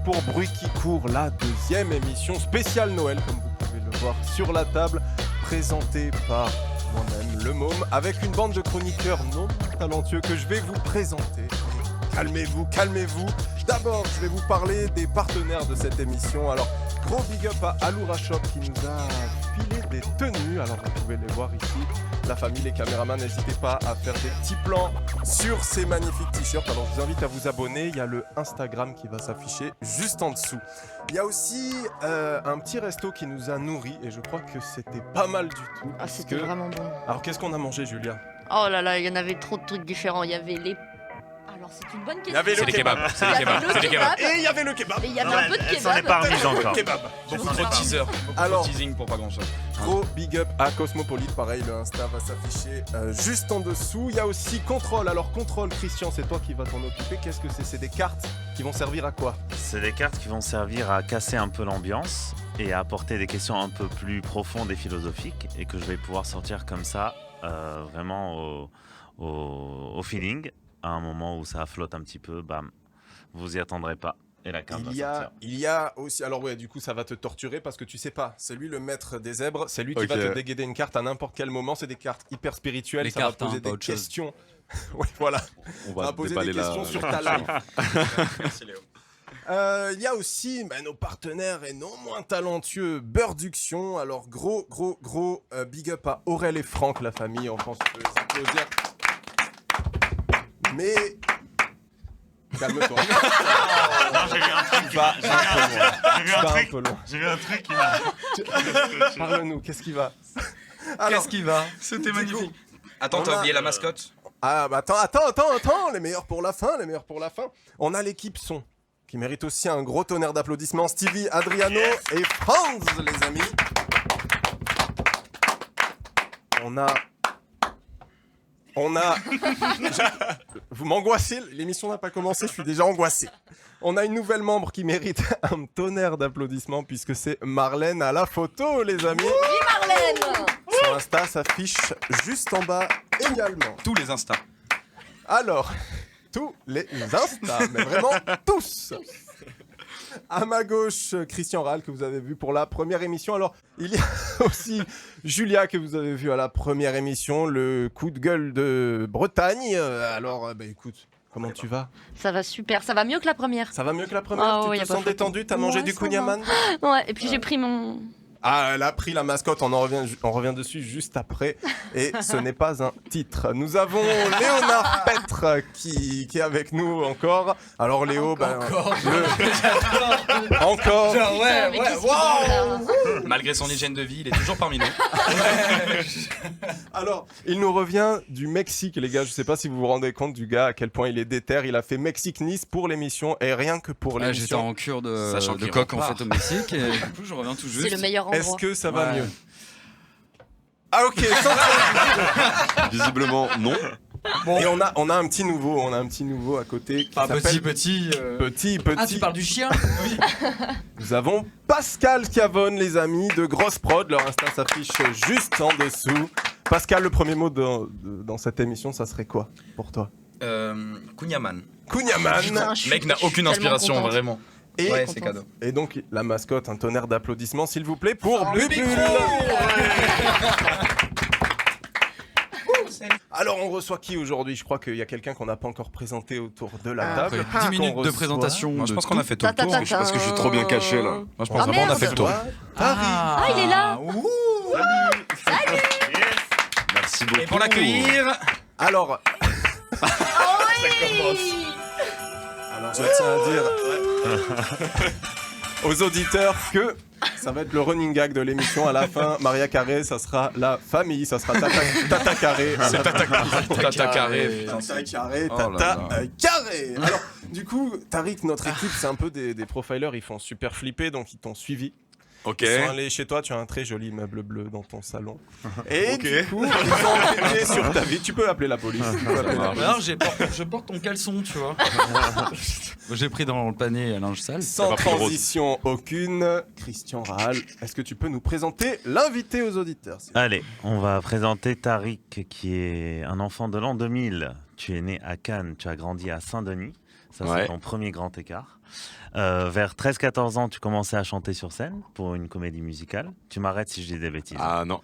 pour Bruit qui court, la deuxième émission spéciale Noël, comme vous pouvez le voir sur la table, présentée par moi-même, le Môme, avec une bande de chroniqueurs non talentueux que je vais vous présenter. Calmez-vous, calmez-vous. D'abord, je vais vous parler des partenaires de cette émission. Alors, gros big up à Aloura Shop qui nous a filé des tenues. Alors, vous pouvez les voir ici. La famille, les caméramans, n'hésitez pas à faire des petits plans sur ces magnifiques t-shirts. Alors, je vous invite à vous abonner. Il y a le Instagram qui va s'afficher juste en dessous. Il y a aussi un petit resto qui nous a nourris et je crois que c'était pas mal du tout. Ah, c'était vraiment bon. Alors, qu'est-ce qu'on a mangé, Julia? Oh là là, il y en avait trop de trucs différents. Il y avait les... Alors, c'est une bonne question. Il y avait C'est les kebabs, c'est les kebabs, c'est les kebabs. Et il y avait le kebab. Et il y avait un peu de Elle s'en est kebab. pas remise encore. Kebab. Beaucoup trop de teasers, beaucoup Alors- trop de teasing pour pas grand chose. Gros big up à Cosmopolite, pareil, le Insta va s'afficher juste en dessous. Il y a aussi Contrôle. Alors Contrôle, Christian, c'est toi qui vas t'en occuper. Qu'est-ce que c'est? C'est des cartes qui vont servir à quoi? C'est des cartes qui vont servir à casser un peu l'ambiance et à apporter des questions un peu plus profondes et philosophiques et que je vais pouvoir sortir comme ça, vraiment au feeling, à un moment où ça flotte un petit peu, bam, vous y attendrez pas. Et la carte va sortir. Il y a aussi, alors ouais, du coup ça va te torturer parce que tu sais pas, c'est lui le maître des zèbres, c'est lui qui va te déguider une carte à n'importe quel moment, c'est des cartes hyper spirituelles, Les ça cartes, va poser hein, pas des autre chose. questions. Oui, voilà, On ça va poser des questions sur ta life. Merci Léo. Il y a aussi nos partenaires et non moins talentueux, Beurduction. Alors gros big up à Aurel et Franck, la famille, on pense que les applaudir. Mais calme-toi. Non, j'ai vu un truc qui m'a... J'ai vu un truc qui m'a... Parle-nous, qu'est-ce qui va? Alors, Qu'est-ce qui va? C'était du magnifique. coup, Attends, on t'as a- oublié la mascotte? Ah bah attends, les meilleurs pour la fin. On a l'équipe son, qui mérite aussi un gros tonnerre d'applaudissements. Stevie, Adriano et Franz, les amis. On a... Vous m'angoissez, l'émission n'a pas commencé, je suis déjà angoissé. On a une nouvelle membre qui mérite un tonnerre d'applaudissements puisque c'est Marlène à la photo, les amis. Marlène. Son Insta s'affiche juste en bas également. Tous les Insta. Alors, tous les Insta, mais vraiment tous. À ma gauche, Christian Rall, que vous avez vu pour la première émission. Alors, il y a aussi Julia, que vous avez vu à la première émission, le coup de gueule de Bretagne. Alors, écoute, comment tu vas? Ça va super, ça va mieux que la première. Ça va mieux que la première? Ah Tu ouais, y te a pas sens photo. détendu? T'as mangé Ouais, du ça kouign-amann? Ouais, et puis j'ai pris mon... Ah, elle a pris la mascotte, on revient dessus juste après. Et ce n'est pas un titre. Nous avons Léonard Petre qui est avec nous encore. Alors Léo, encore. Encore. Putain, mais qu'est-ce qu'il fait, là Malgré son hygiène de vie, il est toujours parmi nous. Alors, il nous revient du Mexique, les gars. Je sais pas si vous vous rendez compte du gars, à quel point il est déter. Il a fait Mexique-Nice pour l'émission et rien que pour J'étais l'émission. en cure Sachant de qu'il coq en repart. fait au Mexique et du coup je reviens tout juste. C'est le meilleur endroit. Est-ce que ça va Ouais. mieux? Ah ok, sans Visiblement, non. Et on a un petit nouveau à côté qui s'appelle petit. Petit. Ah, tu parles du chien? Nous avons Pascal Cavone, les amis, de Grosse Prod. Leur Insta s'affiche juste en dessous. Pascal, le premier mot dans cette émission, ça serait quoi pour toi? Kunyaman. Kunyaman. Putain, je Le mec n'a suis aucune tellement inspiration, contente. vraiment. Et, Ouais, c'est cadeau. et donc, la mascotte, un tonnerre d'applaudissements, s'il vous plaît, pour Bubule. Alors, on reçoit qui aujourd'hui? Je crois qu'il y a quelqu'un qu'on n'a pas encore présenté autour de la table. Après 10 minutes Qu'on de reçoit. présentation. Moi, je de pense tout. qu'on a fait tout le tour. Ta-ta-ta-ta. Parce que je suis trop bien caché là. Moi, je pense Ah, vraiment qu'on a merde. fait le tour. Ah, il est là. Merci beaucoup. Et pour l'accueillir, Alors, Oh oui. Alors, je tiens à dire aux auditeurs que ça va être le running gag de l'émission. À la fin, Maria Carré, ça sera la famille, ça sera Tata Carré. c'est Tata Carré. Tata Carré, Oh là Tata là. Carré. Alors, du coup, Tariq, notre équipe, c'est un peu des profilers, ils font super flipper, donc ils t'ont suivi. Ok. Ils sont allés chez toi, tu as un très joli meuble bleu dans ton salon. Et Ok. du coup, ils ont enquêté sur ta vie. Tu peux appeler la police. Tu peux appeler la police. Alors je porte ton caleçon, tu vois. J'ai pris dans le panier à linge sale. Sans pas pris de rose. transition aucune, Christian Rahal, est-ce que tu peux nous présenter l'invité aux auditeurs? Allez, on va présenter Tariq qui est un enfant de l'an 2000. Tu es né à Cannes, tu as grandi à Saint-Denis. Ça, Ouais. c'est ton premier grand écart. Vers 13-14 ans, tu commençais à chanter sur scène pour une comédie musicale. Tu m'arrêtes si je dis des bêtises. Ah non.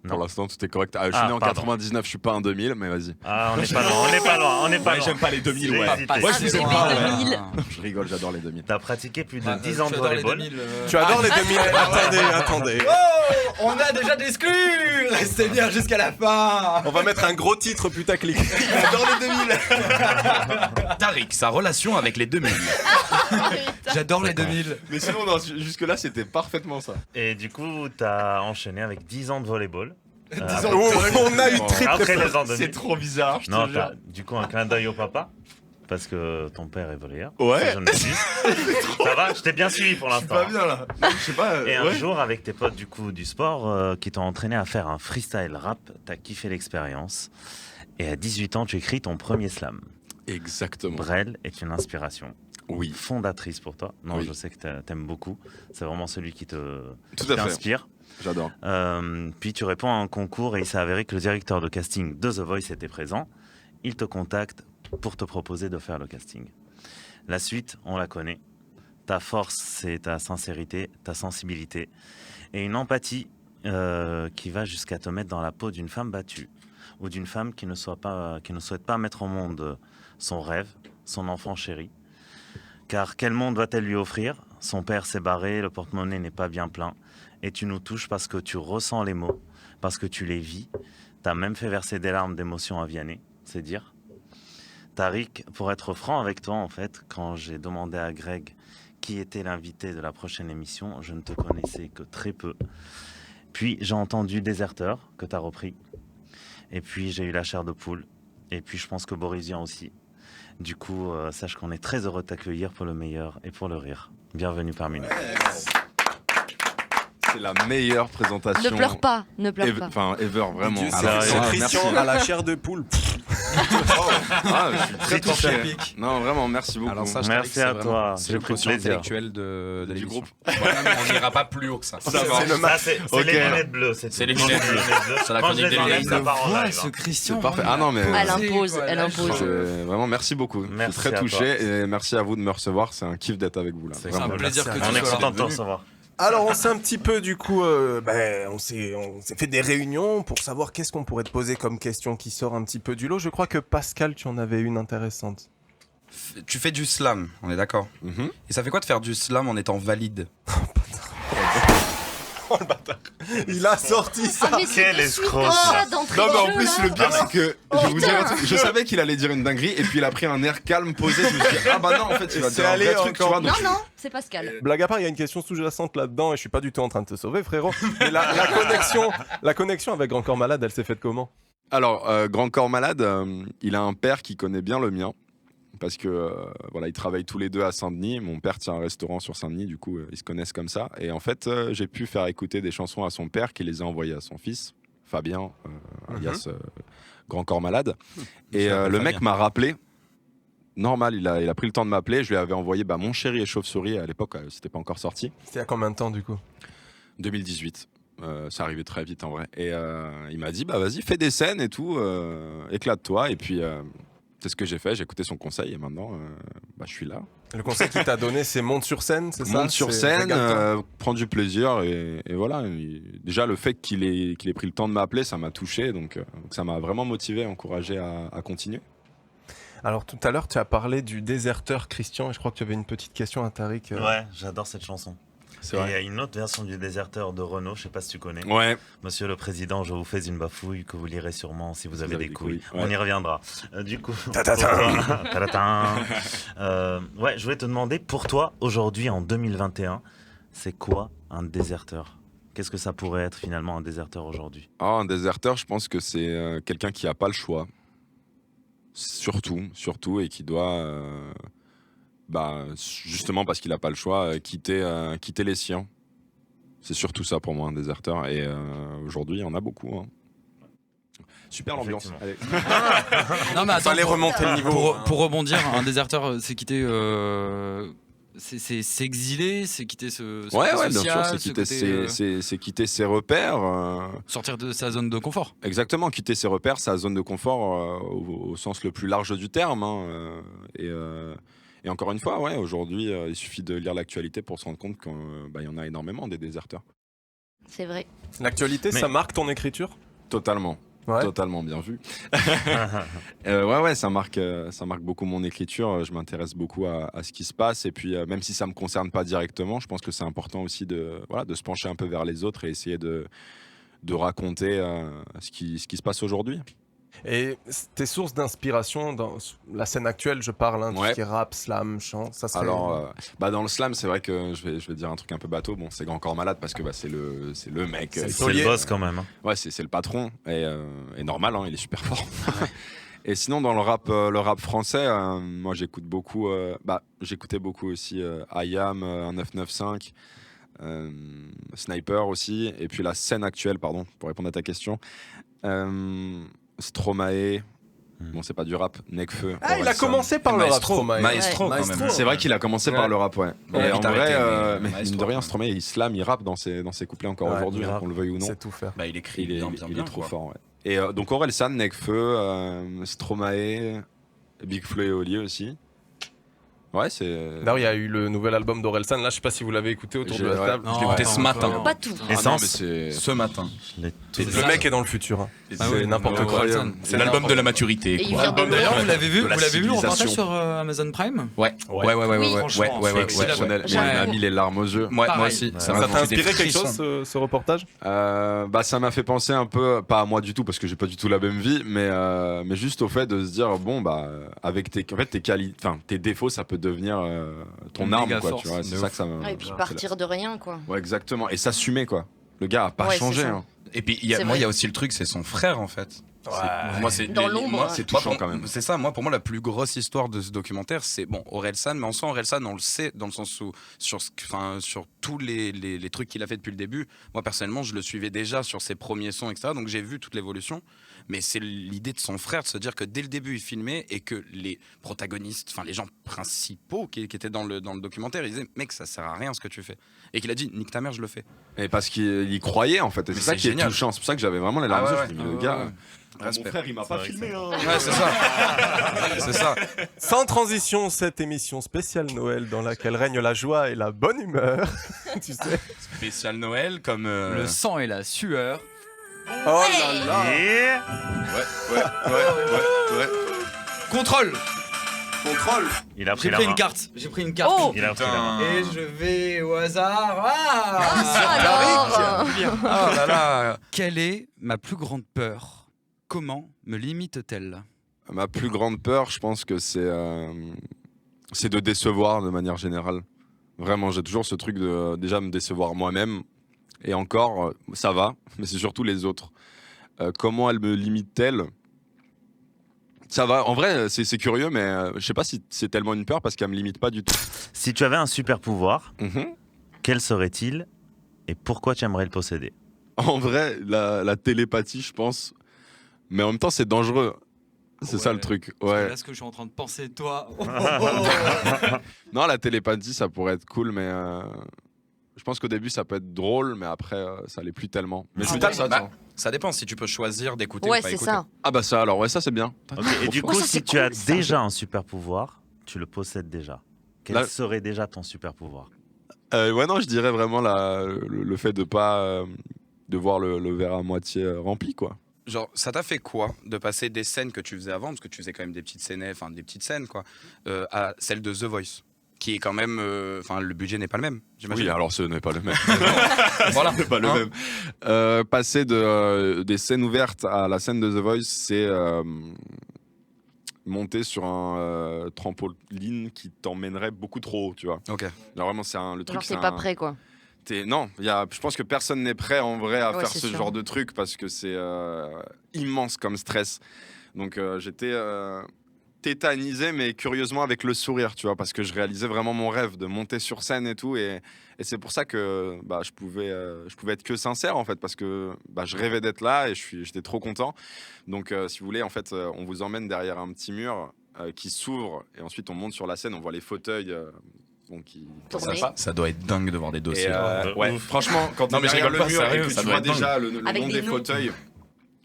Non. Pour l'instant, tout est correct. Je suis né en pardon. 99, je suis pas un 2000, mais vas-y. Ah, on n'est pas loin, on n'est pas loin, on n'est pas loin. J'aime pas les 2000, J'ai ouais. hésité. Moi, Ah, je vous c'est aime les pas. 2000. Je rigole, j'adore les 2000. T'as pratiqué plus de Ah, 10 ans de j'adore les volleyball. 2000, Tu adores les 2000. Attendez. Oh, on a déjà d'exclus. Restez bien jusqu'à la fin. On va mettre un gros titre putaclic. J'adore les 2000. Tariq, sa relation avec les 2000. J'adore les 2000. Mais sinon, non, jusque-là, c'était parfaitement ça. Et du coup, t'as enchaîné avec 10 ans de volleyball. On a eu très Après très les ans 2000. C'est trop bizarre, je Non, te t'as jure. du coup un clin d'œil au papa. Parce que ton père est volleyeur. Ouais. Si je ne m'abuse. Ça va, je t'ai bien suivi pour Je suis l'instant. pas bien là. Je sais pas. Et un ouais. jour, avec tes potes du coup du sport qui t'ont entraîné à faire un freestyle rap, t'as kiffé l'expérience. Et à 18 ans, tu écris ton premier slam. Exactement. Brel est une inspiration Oui, fondatrice pour toi. Non, Oui. je sais que t'aimes beaucoup. C'est vraiment celui qui tout à fait. t'inspire. J'adore. Puis tu réponds à un concours et il s'est avéré que le directeur de casting de The Voice était présent. Il te contacte pour te proposer de faire le casting. La suite, on la connaît. Ta force, c'est ta sincérité, ta sensibilité et une empathie qui va jusqu'à te mettre dans la peau d'une femme battue ou d'une femme qui ne souhaite pas mettre au monde son rêve, son enfant chéri. Car quel monde va-t-elle lui offrir? Son père s'est barré, le porte-monnaie n'est pas bien plein. Et tu nous touches parce que tu ressens les mots, parce que tu les vis. T'as même fait verser des larmes d'émotion à Vianney, c'est dire. Tariq, pour être franc avec toi, en fait, quand j'ai demandé à Greg qui était l'invité de la prochaine émission, je ne te connaissais que très peu. Puis j'ai entendu Déserteur, que t'as repris. Et puis j'ai eu La chair de poule. Et puis je pense que Boris Vian aussi. Du coup, sache qu'on est très heureux de t'accueillir pour le meilleur et pour le rire. Bienvenue parmi nous. C'est la meilleure présentation. Ne pleure pas, ne pleure pas. Enfin, ever, vraiment. Dieu, Alors, c'est merci. Christian à la chair de poule. Ah, je suis très Très touché. pique. Non, vraiment, merci beaucoup. Alors ça, Merci à toi. C'est J'ai le pris quotient plaisir. intellectuel de Du l'émission. groupe. Voilà, on n'ira pas plus haut que ça. C'est le Ça, c'est Ok. les lunettes bleues. C'est les lunettes bleues. C'est la Quand chronique je les des enlève, lunettes. ça part en Ouais, live. ce Christian. C'est parfait. vraiment, Ah non, mais Elle osé, impose, quoi, elle là, impose. Vraiment, merci beaucoup. Merci je suis très à touché toi. et merci à vous de me recevoir. C'est un kiff d'être avec vous là. C'est Vraiment. un plaisir que tu On est sois content là. de te recevoir. Alors on s'est un petit peu du coup, on s'est fait des réunions pour savoir qu'est-ce qu'on pourrait te poser comme question qui sort un petit peu du lot. Je crois que Pascal, tu en avais une intéressante. Tu fais du slam, on est d'accord. Mhm. Et ça fait quoi de faire du slam en étant valide? Il a sorti ça. Ah, mais c'est Quel des escroc, suites ça. ça, d'entrée Non mais de en jeu, plus là. le pire c'est que Oh, je vais vous dire un putain. truc, je savais qu'il allait dire une dinguerie et puis il a pris un air calme posé, je me suis dit ah bah non en fait il va C'est dire un allé vrai truc tu encore. vois donc Non, non, c'est Pascal. Blague à part, il y a une question sous-jacente là-dedans et je suis pas du tout en train de te sauver, frérot. Mais la connexion avec Grand Corps Malade, elle s'est faite comment? Alors Grand Corps Malade, il a un père qui connaît bien le mien parce que voilà ils travaillent tous les deux à Saint-Denis. Mon père tient un restaurant sur Saint-Denis, du coup ils se connaissent comme ça. Et en fait j'ai pu faire écouter des chansons à son père qui les a envoyées à son fils Fabien, alias Grand Corps Malade. Et s'appelle le Fabien. mec m'a rappelé. Normal, il a pris le temps de m'appeler. Je lui avais envoyé Mon chéri et chauve-souris. À l'époque, c'était pas encore sorti. C'était il y a combien de temps du coup? 2018. Ça arrivait très vite en vrai. Et il m'a dit vas-y, fais des scènes et tout, éclate-toi. Et puis c'est ce que j'ai fait. J'ai écouté son conseil et maintenant je suis là. Le conseil qu'il t'a donné, c'est monte sur scène, c'est ça? Monte sur C'est scène, régale-toi. prends du plaisir et voilà. Déjà le fait qu'il ait pris le temps de m'appeler, ça m'a touché. Donc ça m'a vraiment motivé, encouragé à continuer. Alors tout à l'heure, tu as parlé du déserteur Christian et je crois que tu avais une petite question à Tariq. Ouais, j'adore cette chanson. C'est Et il vrai. y a une autre version du Déserteur de Renaud, je sais pas si tu connais. Ouais. Monsieur le Président, je vous fais une bafouille que vous lirez sûrement si vous avez des couilles. ouais. On y reviendra. Du coup, Ta-ta-ta. pour toi- Ta-ta-ta. Ouais, je voulais te demander, pour toi, aujourd'hui, en 2021, c'est quoi un déserteur? Qu'est-ce que ça pourrait être finalement un déserteur aujourd'hui? Un déserteur, je pense que c'est quelqu'un qui n'a pas le choix. Surtout, et qui doit, justement parce qu'il n'a pas le choix, quitter les siens. C'est surtout ça pour moi, un déserteur. Et aujourd'hui, il y en a beaucoup. Hein. Super l'ambiance. Effectivement. Allez. Non mais attends, Fallait remonter le niveau. pour rebondir, un déserteur, c'est quitter C'est s'exiler, c'est quitter ce Ouais, côté ouais, bien sûr, social, c'est ce quitter, côté, c'est quitter ses repères. sortir de sa zone de confort. Exactement, quitter ses repères, sa zone de confort au sens le plus large du terme. Et encore une fois, ouais, aujourd'hui, il suffit de lire l'actualité pour se rendre compte qu'il y en a énormément des déserteurs. C'est vrai. L'actualité, Mais- ça marque ton écriture? Totalement. Ouais. Totalement bien vu. Ouais, ça marque beaucoup mon écriture. Je m'intéresse beaucoup à ce qui se passe. Et puis, même si ça me concerne pas directement, je pense que c'est important aussi de se pencher un peu vers les autres et essayer de raconter ce qui se passe aujourd'hui. Et tes sources d'inspiration dans la scène actuelle, je parle, tout Ouais. ce qui est rap, slam, chant, ça serait... Alors, dans le slam, c'est vrai que je vais dire un truc un peu bateau. Bon, c'est Grand Corps Malade parce que c'est le mec. C'est le C'est le taulier. boss quand même. Hein. Ouais, c'est le patron et normal, hein, il est super fort. Et sinon, dans le rap français, moi j'écoute beaucoup. J'écoutais beaucoup aussi IAM, 1995, Sniper aussi, et puis la scène actuelle, pardon, pour répondre à ta question, Stromae. Bon, c'est pas du rap, Nekfeu. Ah, il a Orelsan. commencé par le rap, Maestro, Stromae. Maestro, Ouais. quand même. C'est vrai qu'il a commencé par Ouais. le rap, ouais. Ouais, Et en vite vrai, arrêté, mais mais Maestro, mine de rien, quand Stromae, il slam, il rappe dans ses couplets encore Ouais, aujourd'hui, il rappe. qu'on le veuille ou non. C'est tout faire. Bah, il écrit Il est, bien, il est trop quoi. fort, ouais. Et donc Orelsan, Nekfeu, Stromae, Big Flo et Oli aussi. Ouais, c'est. D'ailleurs, il y a eu le nouvel album d'Orelsan. Là, je sais pas si vous l'avez écouté autour de la Ouais. table. Non, Je l'ai écouté pas ce encore. matin. Pas tout. Ah non, Essence. mais c'est. Ce matin. Je l'ai tout Et le mec est dans le futur. Hein. Ah C'est oui, n'importe non, quoi. Orelsan. C'est l'album de la maturité. Et il quoi. vient de loin. D'ailleurs, vous l'avez vu, De la le reportage civilisation. sur Amazon Prime? Ouais, Ouais. ouais, ouais, ouais, Oui. ouais, Franchement, ouais, c'est ouais, Exceptionnel. ouais. Il m'a mis les larmes aux yeux. Moi Pareil. aussi. Ouais. Ça m'a t'a foutu des inspiré quelque frissons. chose, ce reportage? Ça m'a fait penser un peu, pas à moi du tout parce que j'ai pas du tout la même vie, mais juste au fait de se dire avec tes défauts, ça peut devenir ton Une arme, méga quoi. force, Tu vois, de c'est ouf. ça que ça me. Ouais, et puis partir de rien, quoi. Ouais, exactement. Et s'assumer, quoi. Le gars a pas Ouais, changé. c'est ça. Hein. Et puis, C'est moi, il y a vrai. aussi le truc, c'est son frère, en fait. Moi, c'est Dans l'ombre. moi, C'est moi, touchant, pour- quand même. C'est ça. Moi, pour moi, la plus grosse histoire de ce documentaire, c'est Orelsan, mais en soi, Orelsan, on le sait dans le sens où sur tous les trucs qu'il a fait depuis le début. Moi, personnellement, je le suivais déjà sur ses premiers sons, etc. Donc, j'ai vu toute l'évolution. Mais c'est l'idée de son frère de se dire que dès le début, il filmait et que les protagonistes, enfin les gens principaux qui étaient dans le documentaire, ils disaient mec, ça sert à rien ce que tu fais. Et qu'il a dit nique ta mère, je le fais. Et parce qu'il y croyait, en fait. Et Mais c'est ça c'est qui est génial. touchant. C'est pour ça que j'avais vraiment les larmes aux yeux. Je me dis, mais le gars. Mon Respect. frère, il m'a pas vrai que filmé. c'est- Hein. Ouais, c'est ça. C'est ça. Sans transition, cette émission spéciale Noël dans laquelle règne la joie et la bonne humeur. Tu sais. Spécial Noël comme. Le sang et la sueur. Oh là là. Et Ouais. Contrôle. Contrôle. il a pris J'ai la pris main. une carte. J'ai pris une carte. Oh Il a pris la main. Et je vais au hasard. Alors Ah là là. Quelle est ma plus grande peur? Comment me limite-t-elle? Ma plus grande peur, je pense que c'est de décevoir de manière générale. Vraiment, j'ai toujours ce truc de déjà me décevoir moi-même. Et encore, ça va, mais c'est surtout les autres. Comment elle me limite-t-elle? Ça va, en vrai, c'est curieux, mais je sais pas si c'est tellement une peur parce qu'elle me limite pas du tout. Si tu avais un super pouvoir, Mhm. quel serait-il et pourquoi tu aimerais le posséder? En vrai, la télépathie, je pense. Mais en même temps, c'est dangereux. C'est ça Ouais. le truc. Parce que Ouais. Là, ce que je suis en train de penser de toi. Non, la télépathie, ça pourrait être cool, mais je pense qu'au début, ça peut être drôle, mais après, ça l'est plus tellement. Mais Ah je veux ouais. dire ça, Bah, tiens. Ça dépend si tu peux choisir d'écouter Ouais, ou pas c'est écouter. ça. Ah bah ça, alors ouais, ça c'est bien. Ok, et du Trop coup, fort. Ça, si c'est tu as cool, ça. déjà un super pouvoir, tu le possèdes déjà. Quel Là- serait déjà ton super pouvoir? Ouais, non, je dirais vraiment le fait de pas de voir le verre à moitié rempli, quoi. Genre, ça t'a fait quoi de passer des scènes que tu faisais avant, parce que tu faisais quand même des petites scènes, quoi, à celle de The Voice, qui est quand même, le budget n'est pas le même, j'imagine. Oui, alors ce n'est pas le même. Voilà. C'est pas le Hein. même. Passer des scènes ouvertes à la scène de The Voice, c'est monter sur un trampoline qui t'emmènerait beaucoup trop haut, tu vois. Ok. Genre vraiment, le truc. Genre, c'est t'es pas prêt, quoi. Non, je pense que personne n'est prêt en vrai à Ouais, faire c'est ce sûr. genre de truc parce que c'est immense comme stress. Donc j'étais tétanisé, mais curieusement avec le sourire, tu vois, parce que je réalisais vraiment mon rêve de monter sur scène et tout. Et c'est pour ça que je pouvais être que sincère en fait, parce que je rêvais d'être là et j'étais trop content. Donc si vous voulez, en fait, on vous emmène derrière un petit mur qui s'ouvre et ensuite on monte sur la scène, on voit les fauteuils. bon, qui Tourner. Ça doit être dingue de voir des Et dossiers. ouais, franchement, quand Non, t'es mais je derrière rigole le pas, mur sérieux, et que ça tu doit vois être déjà le Avec nom des des noms. fauteuils,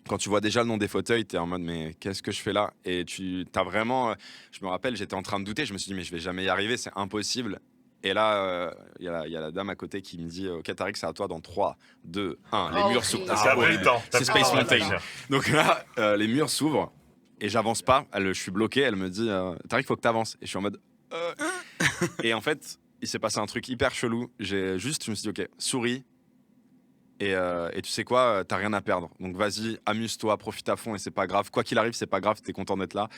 quand tu vois déjà le nom des fauteuils, t'es en mode mais qu'est-ce que je fais là? Et tu t'as vraiment, je me rappelle, j'étais en train de douter, je me suis dit mais je vais jamais y arriver, c'est impossible. Et là, il y a la dame à côté qui me dit ok Tariq, c'est à toi dans 3, 2, 1, les Oh, murs ok. s'ouvrent. Ah, C'est horrible. C'est Space Oh, Mountain. Donc là, les murs s'ouvrent et j'avance pas. Je suis bloqué. Elle me dit Tariq, faut que t'avances. Et je suis en mode. Et en fait, il s'est passé un truc hyper chelou. Je me suis dit ok, souris. Et tu sais quoi, t'as rien à perdre. Donc vas-y, amuse-toi, profite à fond et c'est pas grave. Quoi qu'il arrive, c'est pas grave. T'es content d'être là.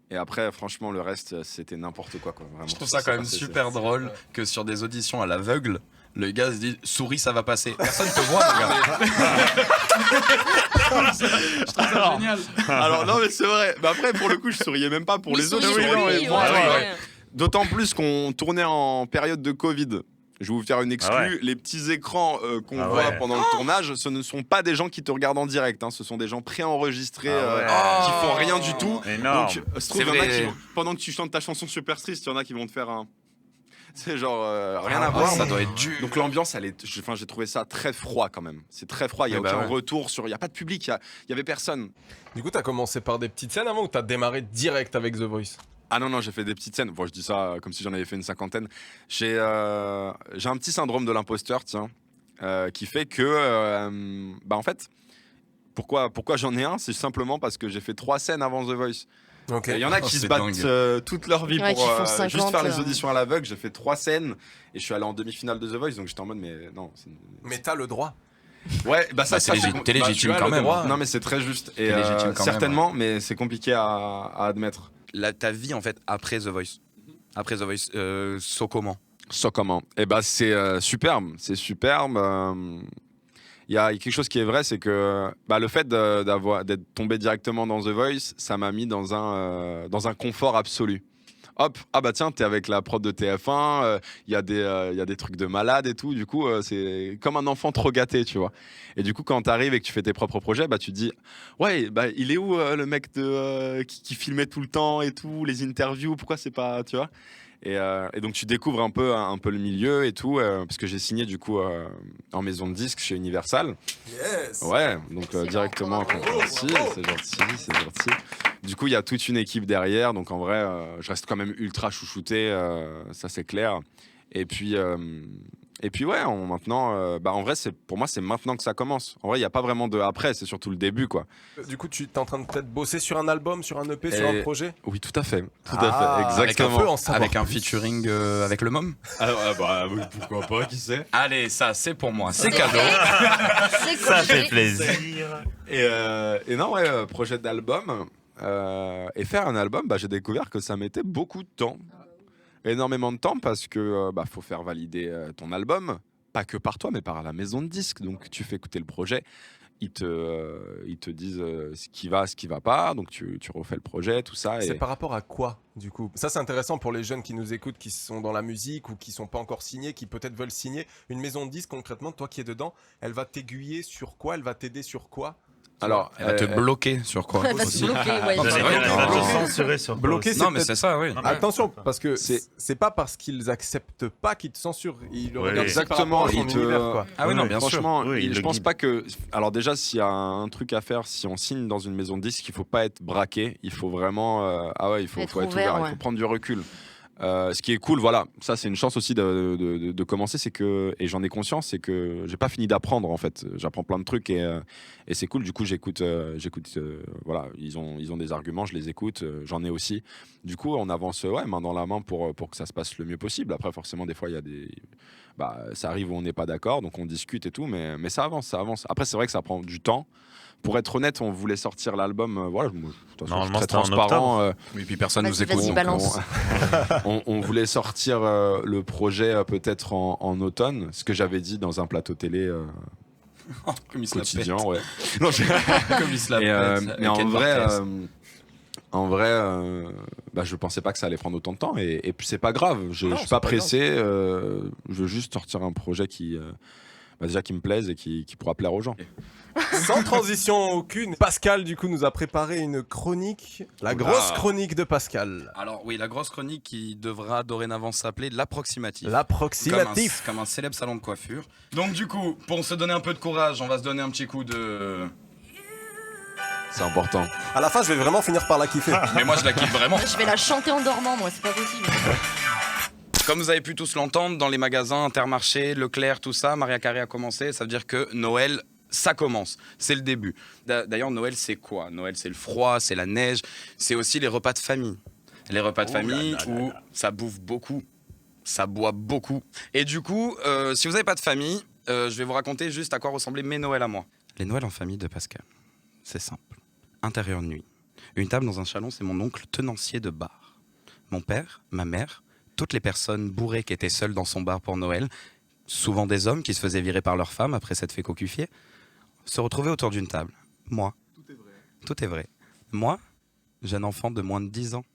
Et après, franchement, le reste, c'était n'importe quoi. Vraiment. Je trouve ça quand même super drôle que sur des auditions à l'aveugle, le gars se dit souris, ça va passer. Personne te voit, je trouve ça génial. Alors non, mais c'est vrai. Mais après, pour le coup, je souriais même pas pour les autres. je souriais pour Oui, moi. ouais. D'autant plus qu'on tournait en période de Covid. Je vais vous faire une exclue. Ah ouais. Les petits écrans qu'on Ah voit ouais. pendant le tournage, ce ne sont pas des gens qui te regardent en direct. Ce sont des gens préenregistrés Ah ouais. qui font rien du tout. Énorme. Donc, se trouve, C'est il y en a vrai. pendant que tu chantes ta chanson super triste, il y en a qui vont te faire un. C'est genre rien à Ah, voir. ça doit être dur. Donc l'ambiance, j'ai trouvé ça très froid quand même. C'est très froid. Il y a Eh bah aucun ouais. retour sur. Il y a pas de public. Il y avait personne. Du coup, t'as commencé par des petites scènes avant ou t'as démarré direct avec The Voice? Ah non, j'ai fait des petites scènes. Bon, je dis ça comme si j'en avais fait une cinquantaine. J'ai un petit syndrome de l'imposteur, tiens, qui fait que, en fait, pourquoi j'en ai un? C'est simplement parce que j'ai fait 3 scènes avant The Voice. Ok. Il y en a qui c'est se battent dingue. toute leur vie Ouais, pour qui font juste 50, faire les auditions à l'aveugle. J'ai fait 3 scènes et je suis allé en demi-finale de The Voice, donc j'étais en mode, mais non. Mais t'as le droit. Ouais, bah ça, Bah, t'es légitime tu as quand le même. droit. Non, mais c'est très juste. Et T'es légitime quand même, certainement, mais c'est compliqué à admettre. Ta vie en fait après The Voice. Après The Voice, so comment? Ça comment? Eh ben c'est superbe, c'est superbe. Il y a quelque chose qui est vrai, c'est que le fait d'être tombé directement dans The Voice, ça m'a mis dans un confort absolu. Hop, ah bah tiens, t'es avec la prod de TF1, il y a des trucs de malade et tout. Du coup, c'est comme un enfant trop gâté, tu vois. Et du coup, quand t'arrives et que tu fais tes propres projets, tu te dis, ouais, il est où le mec qui filmait tout le temps et tout, les interviews, pourquoi c'est pas, tu vois. Et donc tu découvres un peu le milieu et tout, parce que j'ai signé du coup en maison de disques chez Universal. Yes. Ouais, donc Excellent. directement. Merci, c'est gentil. Du coup, il y a toute une équipe derrière, donc en vrai, je reste quand même ultra chouchouté, ça c'est clair. Et puis ouais, maintenant, en vrai, pour moi, c'est maintenant que ça commence. En vrai, il n'y a pas vraiment de après, c'est surtout le début, quoi. Du coup, tu es en train de peut-être bosser sur un album, sur un EP, sur un projet? Oui, tout à fait. Ah, Exactement. avec un feu en Avec un savoir plus. featuring avec le môme? Oui, pourquoi pas, qui sait. Allez, ça c'est pour moi, c'est C'est cadeau. C'est Ça coché. fait plaisir. Et non, ouais, projet d'album. Et faire un album, j'ai découvert que ça mettait beaucoup de temps. Énormément de temps parce que faut faire valider ton album, pas que par toi, mais par la maison de disques. Donc tu fais écouter le projet, ils te disent ce qui va pas, donc tu refais le projet, tout ça. C'est Et... par rapport à quoi, du coup? Ça, c'est intéressant pour les jeunes qui nous écoutent, qui sont dans la musique ou qui sont pas encore signés, qui peut-être veulent signer. Une maison de disques, concrètement, toi qui es dedans, elle va t'aiguiller sur quoi? Elle va t'aider sur quoi? Alors, Elle va te bloquer sur quoi Elle va se aussi. bloquer, ouais. Non, J'allais c'est dire, vrai, elle va non. te censurer sur Bloquer, post. c'est Non, mais peut-être- c'est ça, oui. Attention, parce que C'est- c'est pas parce qu'ils acceptent pas qu'ils te censurent. Ils le Ouais, regardent aussi par exactement, rapport à son ils te- univers, quoi. Ah oui, non, bien sûr. franchement, Oui, il je le pense guide. pas que. Alors, déjà, s'il y a un truc à faire, si on signe dans une maison de disques, il faut pas être braqué. Il faut vraiment. Il faut Être être ouvert, ouvert, il ouais. faut prendre du recul. Ce qui est cool, voilà, ça c'est une chance aussi de commencer, c'est que, et j'en ai conscience, c'est que j'ai pas fini d'apprendre en fait. J'apprends plein de trucs et c'est cool. Du coup, j'écoute, voilà, ils ont des arguments, je les écoute, j'en ai aussi. Du coup, on avance, main dans la main pour que ça se passe le mieux possible. Après, forcément, des fois, il y a des, ça arrive où on n'est pas d'accord, donc on discute et tout, mais ça avance, ça avance. Après, c'est vrai que ça prend du temps. Pour être honnête, on voulait sortir l'album, voilà, moi, de toute façon, Normalement, je suis très c'était en transparent. Oui, puis personne Vas-y, nous écoute. vas-y, donc, balance. On voulait sortir le projet peut-être en automne, ce que j'avais dit dans un plateau télé Comme il se la quotidien. Ouais. Non, pète. Comme il se la pète. mais en vrai, je pensais pas que ça allait prendre autant de temps et puis c'est pas grave. Je Non, suis c'est pas pas pressé. Je veux juste sortir un projet qui déjà qui me plaise et qui pourra plaire aux gens. Sans transition aucune, Pascal du coup nous a préparé une chronique, la grosse chronique de Pascal. Alors oui, la grosse chronique qui devra dorénavant s'appeler l'approximatif. L'approximatif. Comme un célèbre salon de coiffure. Donc du coup, pour se donner un peu de courage, on va se donner un petit coup de... C'est important. À la fin, je vais vraiment finir par la kiffer. Mais moi je la kiffe vraiment. Je vais la chanter en dormant, moi, c'est pas possible. Comme vous avez pu tous l'entendre, dans les magasins, Intermarché, Leclerc, tout ça, Maria Carré a commencé. Ça veut dire que Noël, ça commence. C'est le début. D'ailleurs, Noël, c'est quoi? Noël, c'est le froid, c'est la neige, c'est aussi les repas de famille. Les repas de famille où ça bouffe beaucoup, ça boit beaucoup. Et du coup, si vous n'avez pas de famille, je vais vous raconter juste à quoi ressemblaient mes Noëls à moi. Les Noëls en famille de Pascal, c'est simple. Intérieur nuit. Une table dans un salon, c'est mon oncle tenancier de bar. Mon père, ma mère, toutes les personnes bourrées qui étaient seules dans son bar pour Noël, souvent des hommes qui se faisaient virer par leurs femmes après s'être fait cocufier, se retrouvaient autour d'une table. Moi. Tout est vrai. Tout est vrai. Moi, jeune enfant de moins de 10 ans,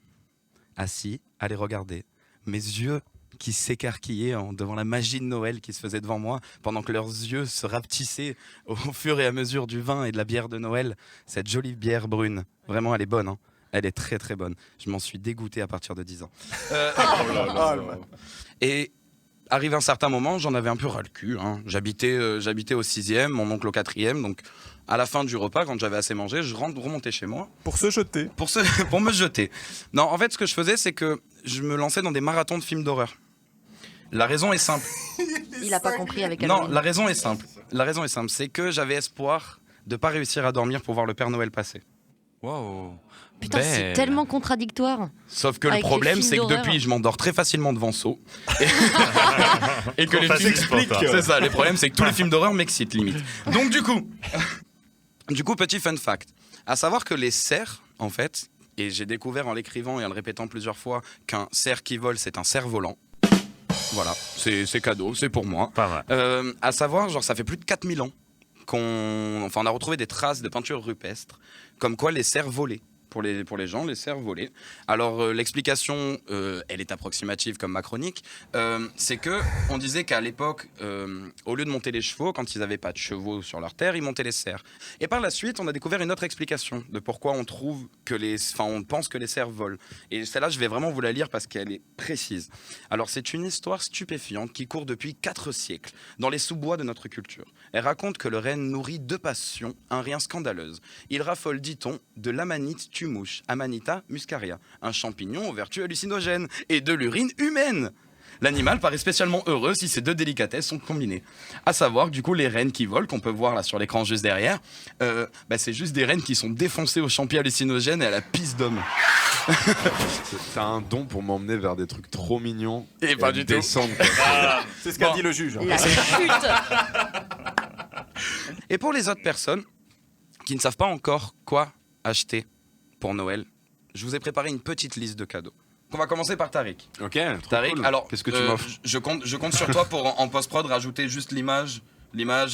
assis, à les regarder. Mes yeux qui s'écarquillaient devant la magie de Noël qui se faisait devant moi, pendant que leurs yeux se rapetissaient au fur et à mesure du vin et de la bière de Noël. Cette jolie bière brune. Vraiment, elle est bonne, hein. Elle est très très bonne. Je m'en suis dégoûté à partir de 10 ans. Et arrivé un certain moment, j'en avais un peu ras le cul. Hein. J'habitais au 6e, mon oncle au 4e. Donc à la fin du repas, quand j'avais assez mangé, je remontais chez moi. Pour se jeter. Pour me jeter. Non, en fait, ce que je faisais, c'est que je me lançais dans des marathons de films d'horreur. La raison est simple. Il a pas compris avec Non, Halloween. la raison est simple. La raison est simple. C'est que j'avais espoir de pas réussir à dormir pour voir le Père Noël passer. Waouh. Putain, c'est tellement contradictoire. Sauf que Avec le problème, les films c'est que d'horreur. depuis, je m'endors très facilement devant Saw. Et que les facile films pour toi. C'est ça, le problème, c'est que tous les films d'horreur m'excitent limite. Donc du coup, petit fun fact. À savoir que les cerfs, en fait, et j'ai découvert en l'écrivant et en le répétant plusieurs fois qu'un cerf qui vole, c'est un cerf-volant. Voilà, c'est cadeau, c'est pour moi. Pas mal. À savoir, genre, ça fait plus de 4000 ans on a retrouvé des traces de peintures rupestres, comme quoi les cerfs volaient. Pour les gens, les cerfs volaient. Alors l'explication, elle est approximative comme ma chronique, c'est que on disait qu'à l'époque, au lieu de monter les chevaux, quand ils n'avaient pas de chevaux sur leur terre, ils montaient les cerfs. Et par la suite, on a découvert une autre explication de pourquoi on pense que les cerfs volent. Et celle-là, je vais vraiment vous la lire parce qu'elle est précise. Alors c'est une histoire stupéfiante qui court depuis 4 siècles dans les sous-bois de notre culture. Elle raconte que le renne nourrit 2 passions, un rien scandaleuse. Il raffole, dit-on, de l'amanite mouche, Amanita muscaria, un champignon aux vertus hallucinogènes, et de l'urine humaine. L'animal paraît spécialement heureux si ces 2 délicatesses sont combinées. À savoir, du coup, les rennes qui volent, qu'on peut voir là sur l'écran juste derrière, c'est juste des rennes qui sont défoncées aux champignons hallucinogènes et à la pisse d'homme. T'as un don pour m'emmener vers des trucs trop mignons. Et pas du tout. descendre, quoi. C'est ce qu'a dit le juge. La chute. Et pour les autres personnes qui ne savent pas encore quoi acheter pour Noël, je vous ai préparé une petite liste de cadeaux. On va commencer par Tariq. Ok, trop Tariq, cool. alors, Qu'est-ce que tu m'offres? je compte sur toi pour en post-prod rajouter juste l'image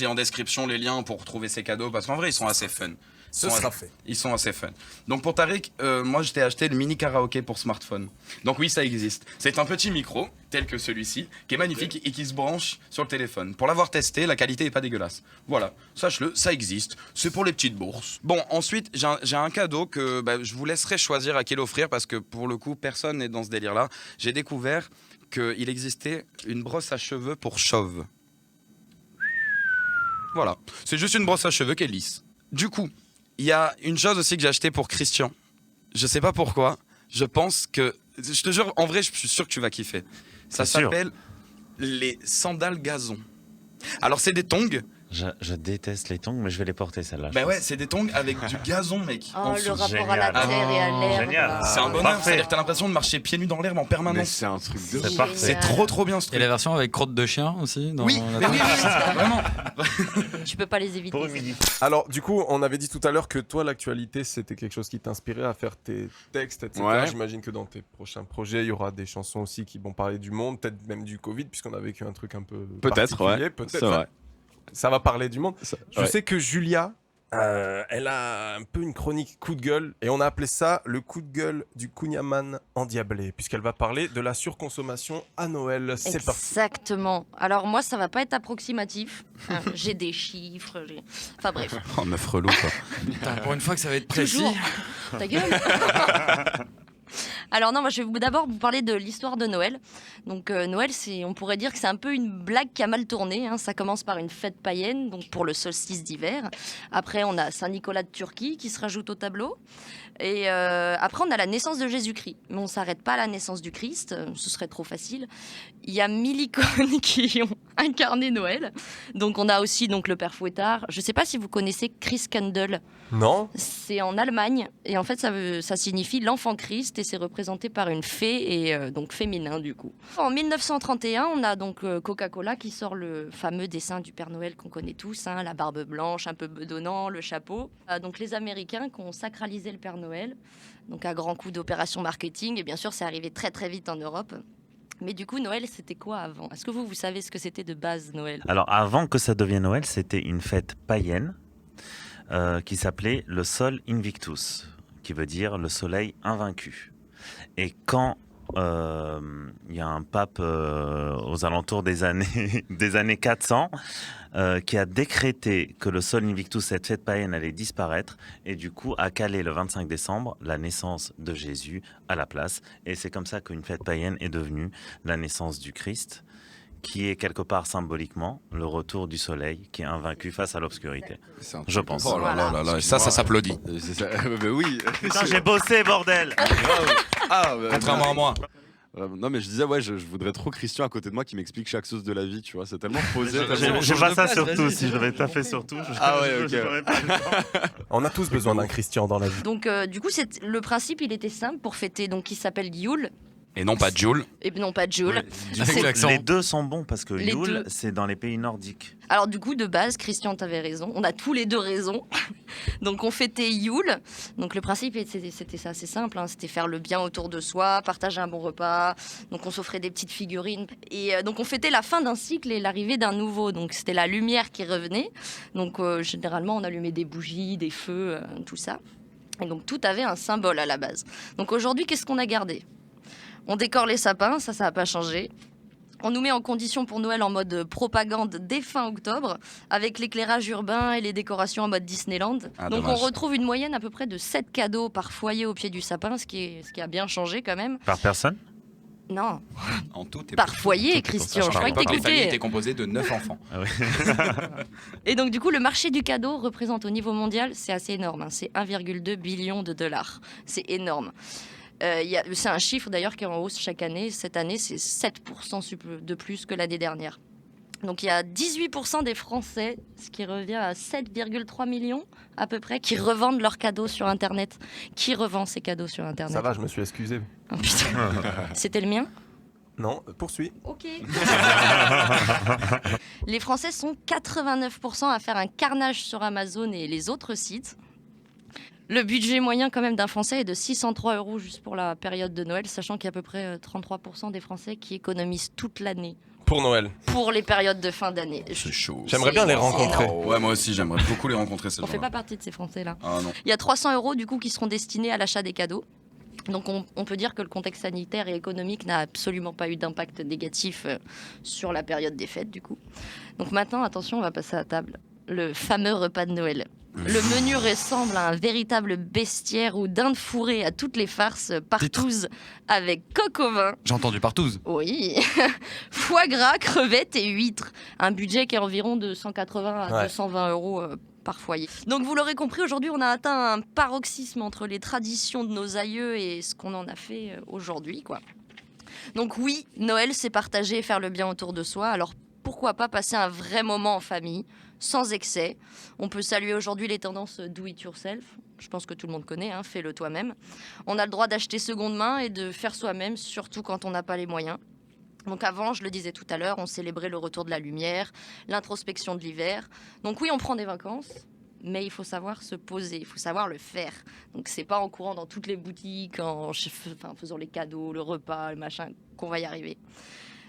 et en description les liens pour retrouver ces cadeaux, parce qu'en vrai, ils sont assez fun. Ce sera fait. Ils sont assez fun. Donc pour Tariq, moi je t'ai acheté le mini karaoké pour smartphone. Donc oui, ça existe. C'est un petit micro, tel que celui-ci, qui est magnifique et qui se branche sur le téléphone. Pour l'avoir testé, la qualité est pas dégueulasse. Voilà, sache-le, ça existe. C'est pour les petites bourses. Bon, ensuite, j'ai un cadeau que je vous laisserai choisir à qui l'offrir, parce que pour le coup, personne n'est dans ce délire-là. J'ai découvert qu'il existait une brosse à cheveux pour chauve. Voilà, c'est juste une brosse à cheveux qui est lisse. Du coup, il y a une chose aussi que j'ai acheté pour Christian. Je sais pas pourquoi. Je pense que... Je te jure, en vrai, je suis sûr que tu vas kiffer. Ça C'est sûr. s'appelle les sandales gazon. Alors, c'est des tongs. Je déteste les tongs, mais je vais les porter celle-là. Bah ouais, c'est des tongs avec du gazon, mec. Oh, en le dessous. rapport à la Génial. terre et à l'air. Génial. C'est un bonheur, Parfait. c'est-à-dire que t'as l'impression de marcher pieds nus dans l'herbe en Mais permanence. c'est un truc de C'est fou. parfait. C'est trop bien ce Et truc. la version avec crotte de chien aussi dans Oui, la mais oui, vraiment. Tu peux pas les éviter. Pour humilier. Alors, du coup, on avait dit tout à l'heure que toi, l'actualité, c'était quelque chose qui t'inspirait à faire tes textes, etc. Ouais. J'imagine que dans tes prochains projets, il y aura des chansons aussi qui vont parler du monde, peut-être même du Covid, puisqu'on a vécu un truc un peu Peut-être, particulier. ouais. Peut-être, C'est vrai. ça va parler du monde. Je ouais. sais que Julia Elle a un peu une chronique coup de gueule et on a appelé ça le coup de gueule du Kunyaman endiablé puisqu'elle va parler de la surconsommation à Noël. C'est parti. Exactement. Alors moi, ça va pas être approximatif. Hein, j'ai des chiffres. Enfin bref. Oh, meuf relou, quoi. Putain, pour une fois que ça va être précis. Toujours. Ta gueule. Alors non, moi je vais d'abord vous parler de l'histoire de Noël. Donc Noël, on pourrait dire que c'est un peu une blague qui a mal tourné. Hein. Ça commence par une fête païenne, donc pour le solstice d'hiver. Après, on a Saint-Nicolas de Turquie qui se rajoute au tableau. Et après, on a la naissance de Jésus-Christ. Mais on ne s'arrête pas à la naissance du Christ, ce serait trop facile. Il y a 1000 icônes qui ont incarné Noël. Donc on a aussi donc, le Père Fouettard. Je ne sais pas si vous connaissez Christkindl. Non. C'est en Allemagne et en fait ça signifie l'enfant Christ et c'est représenté par une fée et donc féminin du coup. En 1931, on a donc Coca-Cola qui sort le fameux dessin du Père Noël qu'on connaît tous, hein, la barbe blanche, un peu bedonnant, le chapeau. Donc les Américains qui ont sacralisé le Père Noël, donc à grands coups d'opération marketing et bien sûr c'est arrivé très très vite en Europe. Mais du coup, Noël, c'était quoi avant? Est-ce que vous savez ce que c'était de base, Noël? Alors, avant que ça devienne Noël, c'était une fête païenne qui s'appelait le Sol Invictus, qui veut dire le soleil invaincu. Et quand il y a un pape aux alentours des années 400 qui a décrété que le Sol Invictus, cette fête païenne, allait disparaître et du coup a calé le 25 décembre la naissance de Jésus à la place. Et c'est comme ça qu'une fête païenne est devenue la naissance du Christ, qui est quelque part symboliquement le retour du soleil qui est invaincu face à l'obscurité. Je pense. Oh là là là là, ça s'applaudit. C'est ça. Bah oui. Putain, j'ai bossé, bordel. Contrairement à moi. Non mais je disais je voudrais trop Christian à côté de moi qui m'explique chaque chose de la vie, tu vois, c'est tellement posé. J'ai pas ça sur tout, si je devais taffer sur tout. Ah ouais, ok. j'aurais pas le temps. On a tous besoin d'un Christian dans la vie. Donc du coup, le principe, il était simple pour fêter, donc il s'appelle Yule. Et non pas Joule. Et non pas Joule. Avec l'accent. Les deux sont bons parce que Les Yule, deux. c'est dans les pays nordiques. Alors du coup, de base, Christian, t'avais raison. On a tous les deux raison. Donc on fêtait Yule. Donc le principe, c'était ça, c'est simple. Hein. C'était faire le bien autour de soi, partager un bon repas. Donc on s'offrait des petites figurines. Et donc on fêtait la fin d'un cycle et l'arrivée d'un nouveau. Donc c'était la lumière qui revenait. Donc généralement, on allumait des bougies, des feux, tout ça. Et donc tout avait un symbole à la base. Donc aujourd'hui, qu'est-ce qu'on a gardé? On décore les sapins, ça n'a pas changé. On nous met en condition pour Noël en mode propagande dès fin octobre, avec l'éclairage urbain et les décorations en mode Disneyland. Ah, Donc dommage. on retrouve une moyenne à peu près de 7 cadeaux par foyer au pied du sapin, ce qui a bien changé quand même. Par personne? Non, En tout et par foyer, Christian, je crois que La famille était t'écoutais. composée de 9 enfants. Et donc du coup, le marché du cadeau représente au niveau mondial, c'est assez énorme, hein, c'est 1,2 billion de dollars. C'est énorme. C'est un chiffre d'ailleurs qui est en hausse chaque année. Cette année, c'est 7% de plus que l'année dernière. Donc il y a 18% des Français, ce qui revient à 7,3 millions à peu près, qui revendent leurs cadeaux sur Internet. Qui revend ces cadeaux sur Internet? Ça va, je me suis excusé. Oh, putain. C'était le mien? Non, poursuis. Ok. Les Français sont 89% à faire un carnage sur Amazon et les autres sites. Le budget moyen quand même d'un Français est de 603 € juste pour la période de Noël, sachant qu'il y a à peu près 33% des Français qui économisent toute l'année Pour Noël. pour les périodes de fin d'année. C'est chaud. J'aimerais bien les C'est rencontrer. énorme. Ouais, moi aussi, j'aimerais beaucoup les rencontrer, ces On fait gens-là. pas partie de ces Français-là. Ah non. Il y a 300 € du coup qui seront destinés à l'achat des cadeaux. Donc on peut dire que le contexte sanitaire et économique n'a absolument pas eu d'impact négatif sur la période des fêtes du coup. Donc maintenant, attention, on va passer à table. Le fameux repas de Noël. Le menu ressemble à un véritable bestiaire où dinde fourrée à toutes les farces, partouze avec coq au vin. J'ai entendu partouze. Oui, foie gras, crevettes et huîtres. Un budget qui est environ de 180 à Ouais. 220 € par foyer. Donc vous l'aurez compris, aujourd'hui on a atteint un paroxysme entre les traditions de nos aïeux et ce qu'on en a fait aujourd'hui, quoi. Donc oui, Noël c'est partager et faire le bien autour de soi. Alors pourquoi pas passer un vrai moment en famille, sans excès. On peut saluer aujourd'hui les tendances do it yourself. Je pense que tout le monde connaît, hein, fais-le toi-même. On a le droit d'acheter seconde main et de faire soi-même, surtout quand on n'a pas les moyens. Donc avant, je le disais tout à l'heure, on célébrait le retour de la lumière, l'introspection de l'hiver. Donc oui, on prend des vacances, mais il faut savoir se poser, il faut savoir le faire. Donc c'est pas en courant dans toutes les boutiques, en faisant les cadeaux, le repas, le machin, qu'on va y arriver.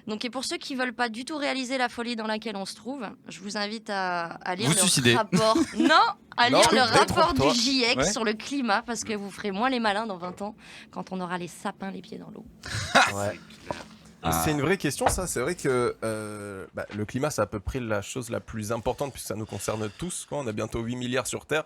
Donc, et pour ceux qui veulent pas du tout réaliser la folie dans laquelle on se trouve, je vous invite à lire Vous le suicider. rapport. Non, à Non, lire le rapport détrompe-toi. du GIEC Ouais. sur le climat, parce que vous ferez moins les malins dans 20 ans quand on aura les sapins les pieds dans l'eau. Ouais. Ah. C'est une vraie question, ça. C'est vrai que le climat, c'est à peu près la chose la plus importante puisque ça nous concerne tous. Quoi. On a bientôt 8 milliards sur Terre.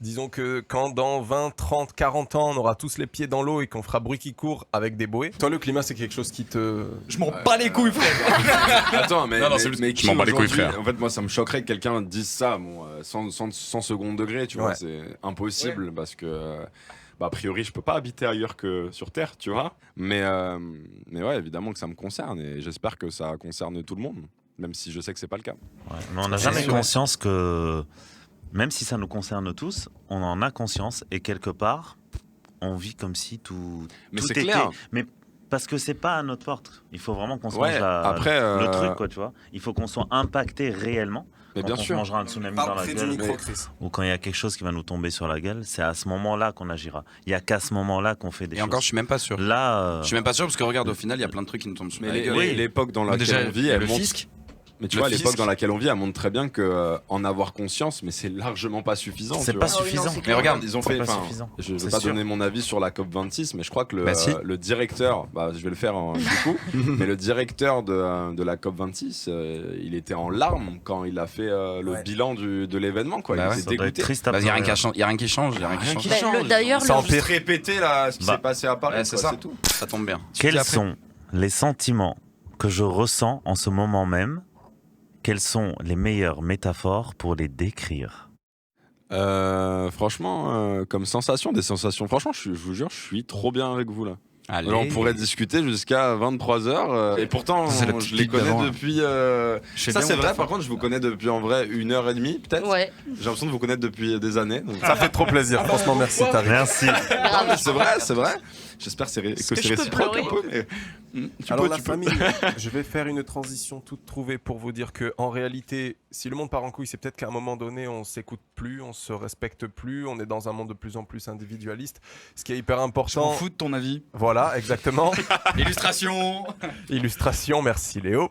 Disons que quand dans 20, 30, 40 ans, on aura tous les pieds dans l'eau et qu'on fera bruit qui court avec des boées. Toi, le climat, c'est quelque chose qui te... Je m'en bats les couilles, frère. Attends, mais, Non, non, mais, c'est juste- mais je qui m'en bats les couilles, aujourd'hui- frère. En fait, moi, ça me choquerait que quelqu'un dise ça, sans second degré, tu vois, Ouais. c'est impossible parce que, a priori, je peux pas habiter ailleurs que sur Terre, tu vois. Mais ouais, évidemment que ça me concerne et j'espère que ça concerne tout le monde, même si je sais que c'est pas le cas. Ouais, mais on n'a C'est jamais sûr. conscience que, même si ça nous concerne tous, on en a conscience et quelque part, on vit comme si tout. Mais tout c'est clair. Mais parce que c'est pas à notre porte. Il faut vraiment qu'on se Ouais, mange après, le truc, quoi, tu vois. Il faut qu'on soit impacté réellement. Mais Quand bien on se sûr. mangera un tsunami dans la Près du gueule, micro, Chris. ou quand il y a quelque chose qui va nous tomber sur la gueule, c'est à ce moment-là qu'on agira. Il y a qu'à ce moment-là qu'on fait des Et choses. encore, je suis même pas sûr. Là, Je suis même pas sûr parce que regarde, au final, il y a plein de trucs qui nous tombent sur Mais la gueule. oui. l'époque dans Bah, laquelle déjà, on vit, elle le montre. fisc. Mais tu Le vois, l'époque fisc. dans laquelle on vit, elle montre très bien que en avoir conscience, mais c'est largement pas suffisant. c'est tu pas vois. Ah oui, non, suffisant. c'est Mais clair. regarde, ils ont C'est fait. pas enfin, suffisant. Je ne C'est vais pas sûr. donner mon avis sur la COP26, mais je crois que Bah si. le directeur, je vais le faire du coup, mais le directeur de la COP26, il était en larmes quand il a fait le Ouais. bilan de l'événement. Quoi. Bah il ouais. était Ça doit être dégoûté. triste à Bah, y a rien pleurer. qui y a rien qui change, y a rien qui Rien change. qui Bah, change. d'ailleurs, Ça le- empire. Juste répéter là, ce qui Bah. s'est passé à Paris, Ouais, c'est quoi, ça. c'est tout. Ça tombe bien. Quels après- sont les sentiments que je ressens en ce moment même? Quelles sont les meilleures métaphores pour les décrire? Franchement, comme sensation, des sensations. Franchement, je vous jure, je suis trop bien avec vous là. Allez. Alors, on pourrait discuter jusqu'à 23h. Et pourtant, C'est la je petite les pique connais d'avant, hein. depuis. Je sais Ça, bien c'est mon vrai, taf, par hein. contre, je vous connais depuis en vrai 1h30, peut-être. Ouais, J'ai l'impression de vous connaître depuis des années. donc- Ça fait trop plaisir. Franchement, merci, Tariq. Merci. Non, mais c'est vrai, c'est vrai. J'espère que c'est Est-ce que je peux réciproque un pleurer peu. Mais... Tu Alors peux, la tu peux. famille, je vais faire une transition toute trouvée pour vous dire que en réalité, si le monde part en couille, c'est peut-être qu'à un moment donné, on s'écoute plus, on se respecte plus, on est dans un monde de plus en plus individualiste, ce qui est hyper Je m'en important. fous de ton avis. Voilà, exactement. Illustration. Illustration, merci Léo.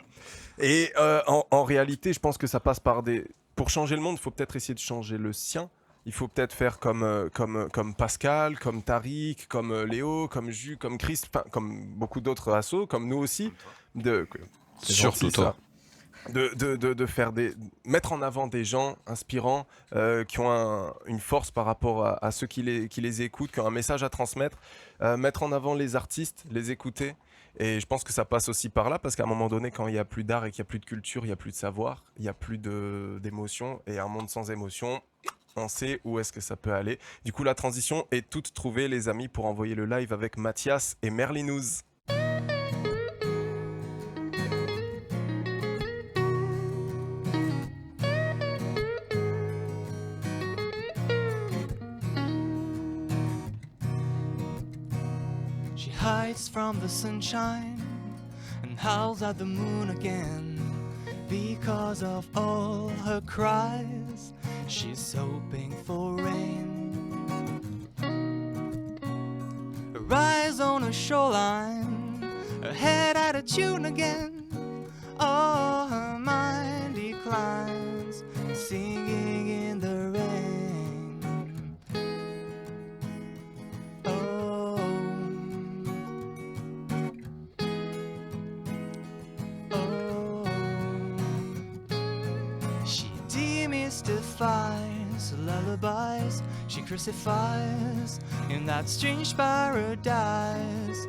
Et en réalité, je pense que ça passe par des... Pour changer le monde, il faut peut-être essayer de changer le sien. Il faut peut-être faire comme Pascal, comme Tariq, comme Léo, comme Jus, comme Chris, enfin, comme beaucoup d'autres assos, comme nous aussi. C'est Surtout gentil, toi. ça. De faire mettre en avant des gens inspirants qui ont une force par rapport à ceux qui les écoutent, qui ont un message à transmettre, mettre en avant les artistes, les écouter. Et je pense que ça passe aussi par là, parce qu'à un moment donné, quand il n'y a plus d'art et qu'il n'y a plus de culture, il n'y a plus de savoir, il n'y a plus d'émotion. Et un monde sans émotion, on sait où est-ce que ça peut aller. Du coup, la transition est toute trouvée, les amis, pour envoyer le live avec Mathias et Merlinouz. She hides from the sunshine and howls at the moon again. Because of all her cries, she's hoping for rain. Her eyes on a shoreline, her head out of tune again. Oh, her mind declines, singing in the rain. Oh. She demystifies lullabies, she crucifies in that strange paradise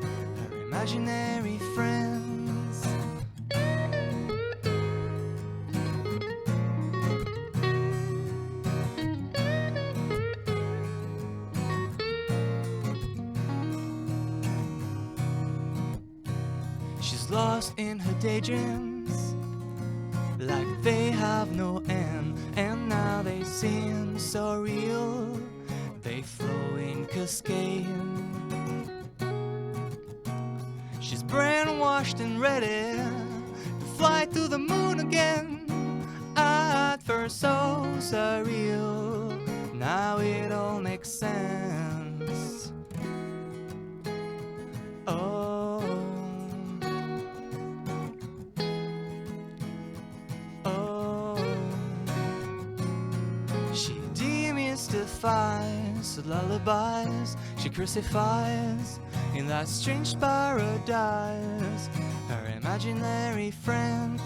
her imaginary friends. She's lost in her daydreams, like they have no end, and now they seem so real, they flow in cascade. She's brainwashed and ready to fly to the moon again. At first so surreal, now it all makes sense. Oh. mystify,s the lullabies she crucifies in that strange paradise, her imaginary friends.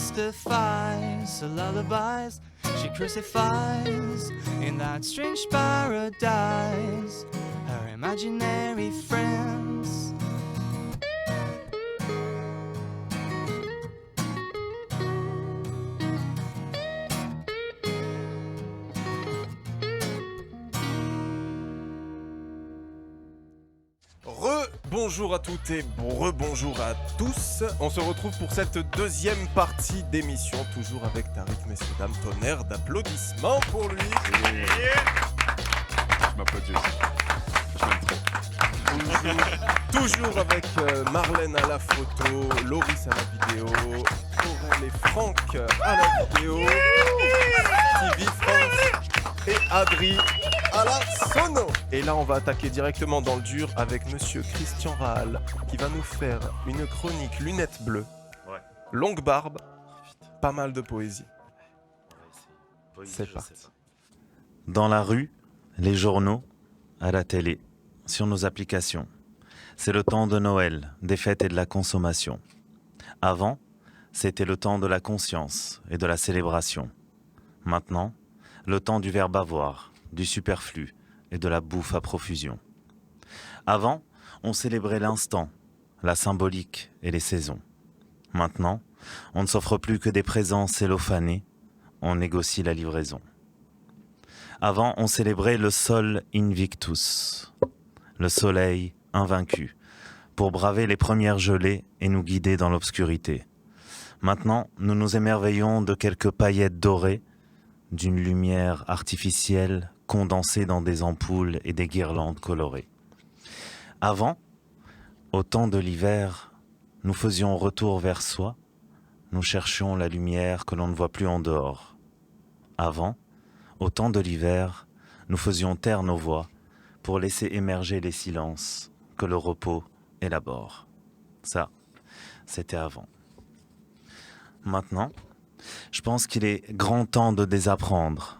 Demystifies the lullabies she crucifies in that strange paradise, her imaginary friends. Bonjour à toutes et rebonjour à tous. On se retrouve pour cette deuxième partie d'émission, toujours avec Tariq, messieurs, dames, tonnerre d'applaudissements pour lui. Je m'applaudis aussi. Je m'aime trop. Toujours avec Marlène à la photo, Loris à la vidéo, Aurel et Franck à la vidéo, TV France et Adri à la sono. Et là, on va attaquer directement dans le dur avec monsieur Christian Rahal qui va nous faire une chronique lunettes bleues, longue barbe, pas mal de poésie. C'est parti. Dans la rue, les journaux, à la télé, sur nos applications. C'est le temps de Noël, des fêtes et de la consommation. Avant, c'était le temps de la conscience et de la célébration. Maintenant, le temps du verbe avoir, du superflu et de la bouffe à profusion. Avant, on célébrait l'instant, la symbolique et les saisons. Maintenant, on ne s'offre plus que des présents cellophanés, on négocie la livraison. Avant, on célébrait le sol invictus, le soleil invaincu, pour braver les premières gelées et nous guider dans l'obscurité. Maintenant, nous nous émerveillons de quelques paillettes dorées, d'une lumière artificielle condensée dans des ampoules et des guirlandes colorées. Avant, au temps de l'hiver, nous faisions retour vers soi, nous cherchions la lumière que l'on ne voit plus en dehors. Avant, au temps de l'hiver, nous faisions taire nos voix pour laisser émerger les silences que le repos élabore. Ça, c'était avant. Maintenant, je pense qu'il est grand temps de désapprendre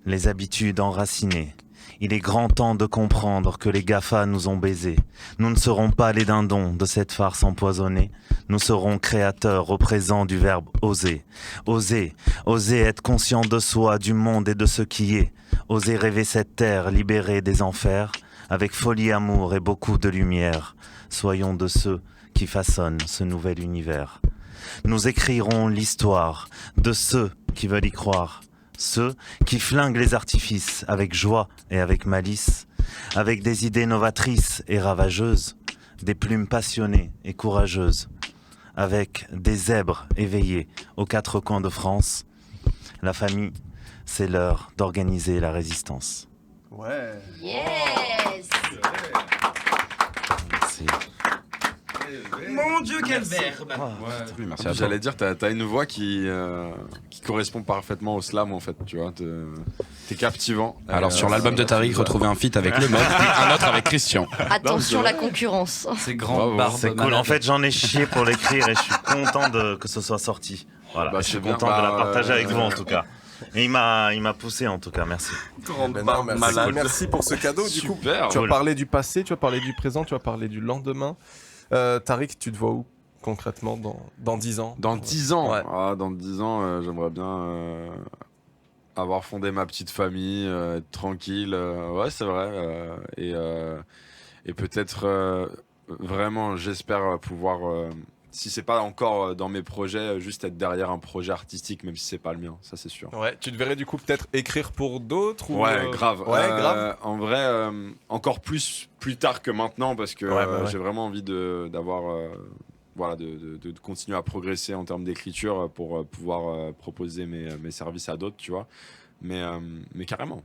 les habitudes enracinées. Il est grand temps de comprendre que les GAFA nous ont baisés. Nous ne serons pas les dindons de cette farce empoisonnée. Nous serons créateurs au présent du verbe oser. Oser, oser être conscient de soi, du monde et de ce qui est. Oser rêver cette terre libérée des enfers, avec folie, amour et beaucoup de lumière. Soyons de ceux qui façonnent ce nouvel univers. Nous écrirons l'histoire de ceux qui veulent y croire, ceux qui flinguent les artifices avec joie et avec malice, avec des idées novatrices et ravageuses, des plumes passionnées et courageuses, avec des zèbres éveillés aux quatre coins de France. La famille, c'est l'heure d'organiser la résistance. Ouais. Yes. Merci. Mon Dieu, quel verbe. Oui, merci En à plus, toi. j'allais dire, t'as une voix qui correspond parfaitement au slam en fait, tu vois. T'es captivant. Alors sur l'album de Tariq, retrouvez un feat avec le mode, puis un autre avec Christian. Attention la concurrence. C'est grand Bravo. barbe. C'est cool. malade. En fait, j'en ai chié pour l'écrire et je suis content que ce soit sorti. Voilà. Bah, Je suis c'est bien. content de la Bah, partager avec vous en tout cas. Et il m'a poussé en tout cas. Merci. Ben non, merci pour ce cadeau. Du coup, Super. tu as Cool. parlé du passé, tu as parlé du présent, tu as parlé du lendemain. Tariq, tu te vois où concrètement dans 10 ans? Dans 10 ans, Ouais. dans 10 ans, j'aimerais bien avoir fondé ma petite famille, être tranquille. Ouais, c'est vrai. Et peut-être vraiment, j'espère pouvoir, si c'est pas encore dans mes projets, juste être derrière un projet artistique, même si c'est pas le mien, ça c'est sûr. Ouais, tu te verrais du coup peut-être écrire pour d'autres ou Ouais, grave. Ouais, grave. En vrai, encore plus tard que maintenant, parce que Ouais, bah ouais. j'ai vraiment envie d'avoir, voilà, de continuer à progresser en termes d'écriture pour pouvoir proposer mes services à d'autres, tu vois. Mais carrément.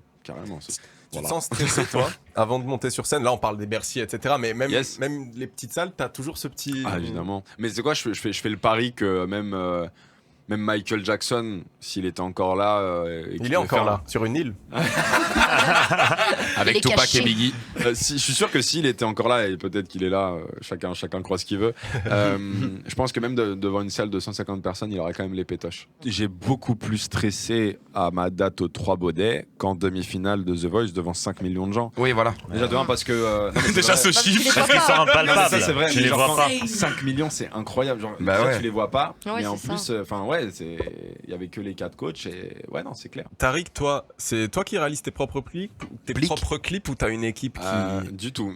Tu te Voilà. sens stressé, toi, avant de monter sur scène? Là, on parle des Bercy, etc. Mais même, Yes. même les petites salles, t'as toujours ce petit. Ah, évidemment. Mais c'est quoi, je fais le pari que même Michael Jackson, s'il était encore là. Et qu'il Il est devait encore faire là, sur une île. Il Avec est Tupac caché. et Biggie. Je suis sûr que s'il était encore là, et peut-être qu'il est là, chacun croit ce qu'il veut, je pense que même devant une salle de 150 personnes, il aurait quand même les pétoches. J'ai beaucoup plus stressé à ma date aux 3 Baudets qu'en demi-finale de The Voice devant 5 millions de gens. Oui, voilà. Déjà de un parce que... non, mais c'est Déjà vrai. ce Tu les chiffre. vois Parce qu'ils sont pas. Non, mais impalpables. ça c'est vrai, Tu mais les genre, vois pas. 5 millions c'est incroyable, genre Bah déjà, ouais. tu les vois pas, Ouais, mais en c'est plus, ça. enfin ouais, il y avait que les 4 coachs et ouais non c'est clair. Tariq, toi, c'est toi qui réalises tes propres clips ou t'as une équipe qui. Du tout,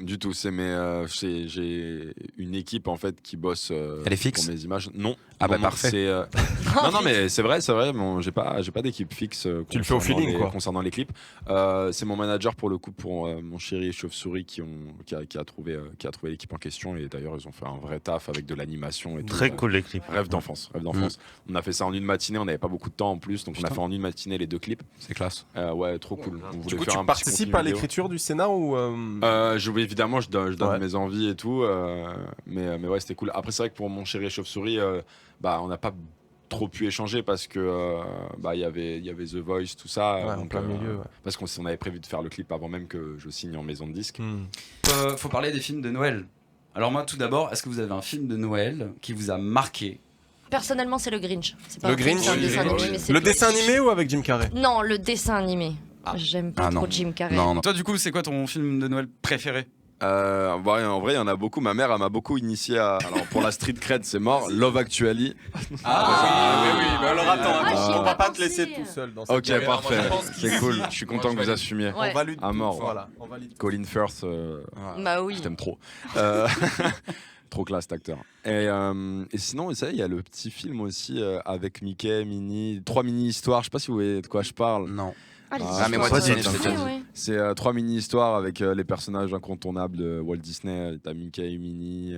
j'ai une équipe en fait qui bosse Elle est fixe pour mes images. Non. Ah bah Non, parfait. c'est, non mais c'est vrai, bon, j'ai pas d'équipe fixe Tu le fais au feeling, quoi. concernant les clips. C'est mon manager pour le coup pour mon chéri et Chauve-souris qui a trouvé l'équipe en question et d'ailleurs ils ont fait un vrai taf avec de l'animation et tout. Très cool les clips. Rêve d'enfance. On a fait ça en une matinée, on n'avait pas beaucoup de temps en plus, donc on a fait en une matinée les 2 clips. C'est classe. Ouais, trop cool. On Du voulait coup, faire tu un petit participes contenu à vidéo. l'écriture du scénar ou. Évidemment, je donne Ouais. mes envies et tout, mais ouais, c'était cool. Après, c'est vrai que pour mon chéri et Chauve-souris, on n'a pas trop pu échanger parce que il y avait The Voice, tout ça. Ouais, en donc, plein milieu. Ouais. parce qu'on avait prévu de faire le clip avant même que je signe en maison de disque. Faut parler des films de Noël. Alors moi, tout d'abord, est-ce que vous avez un film de Noël qui vous a marqué? Personnellement, c'est le Grinch. C'est pas Le un film, Grinch, c'est un oui, dessin oui. animé, mais c'est Le le dessin classique. animé ou avec Jim Carrey? Non, le dessin animé. Ah. J'aime pas Ah non. trop Jim Carrey. Non, non. Toi, du coup, c'est quoi ton film de Noël préféré? En vrai, il y en a beaucoup. Ma mère, elle m'a beaucoup initié à. Alors, pour la street cred, c'est mort. Love Actually. Oui, mais alors attends, Ah, j'y ai on va pas pas te laisser pensé. tout seul dans cette Ok, galère. parfait. Moi, je pense C'est qu'ici, cool. Je suis content que vous assumiez. Ouais. On valide À tout. mort. Voilà, on valide tout. Colin Firth. Bah oui. Je t'aime trop. Trop classe, cet acteur. Et sinon, ça, il y a le petit film aussi avec Mickey, Minnie, 3 mini-histoires. Je sais pas si vous voyez de quoi je parle. Non. Allez-y, mais je moi, vois. Disney, je l'ai Ouais, déjà dit. ouais. C'est 3 mini-histoires avec les personnages incontournables de Walt Disney. T'as Mickey, Minnie.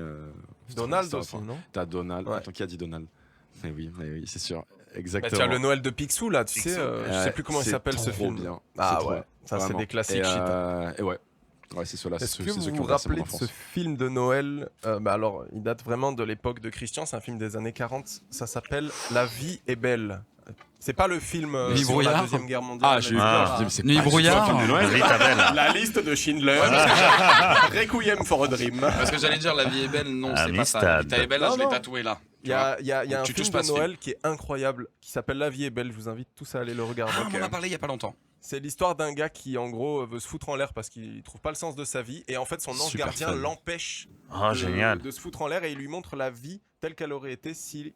Donald Star aussi, Wars. non? T'as Donald. Ouais. Attends, qui a dit Donald? Mais oui, c'est sûr. Bah, Exactement. tu as le Noël de Picsou là, tu sais, je sais plus comment il c'est s'appelle ce trop film. bien. Ah C'est trop ouais, bien. ça c'est Vraiment. des classiques Et, shit. et ouais. Ouais, c'est ceux-là. Est-ce c'est que ceux vous qui vous ont bercé mon rappelez de ce enfance. film de Noël alors, il date vraiment de l'époque de Christian, c'est un film des années 40. Ça s'appelle La vie est belle. C'est pas le film Nuit sur la brouillard. Deuxième Guerre mondiale. Ah, j'ai eu mais- peur. Je dis, mais c'est Nuit pas du tout brouillard. un film de Noël. Vite, Abel. La liste de Schindler. Requiem for a Dream. Parce que j'allais dire La vie est belle, non, c'est pas ça. Amistad. La vie est belle, là, Non, je l'ai non. tatoué là. Il y a un Tu film touches pas de ce Noël qui est incroyable, qui s'appelle La vie est belle. Je vous invite tous à aller le regarder. Ah, on en a parlé il y a pas longtemps. C'est l'histoire d'un gars qui, en gros, veut se foutre en l'air parce qu'il trouve pas le sens de sa vie. Et en fait, son ange Super gardien fun. l'empêche Oh, génial. de se foutre en l'air et il lui montre la vie telle qu'elle aurait été s'il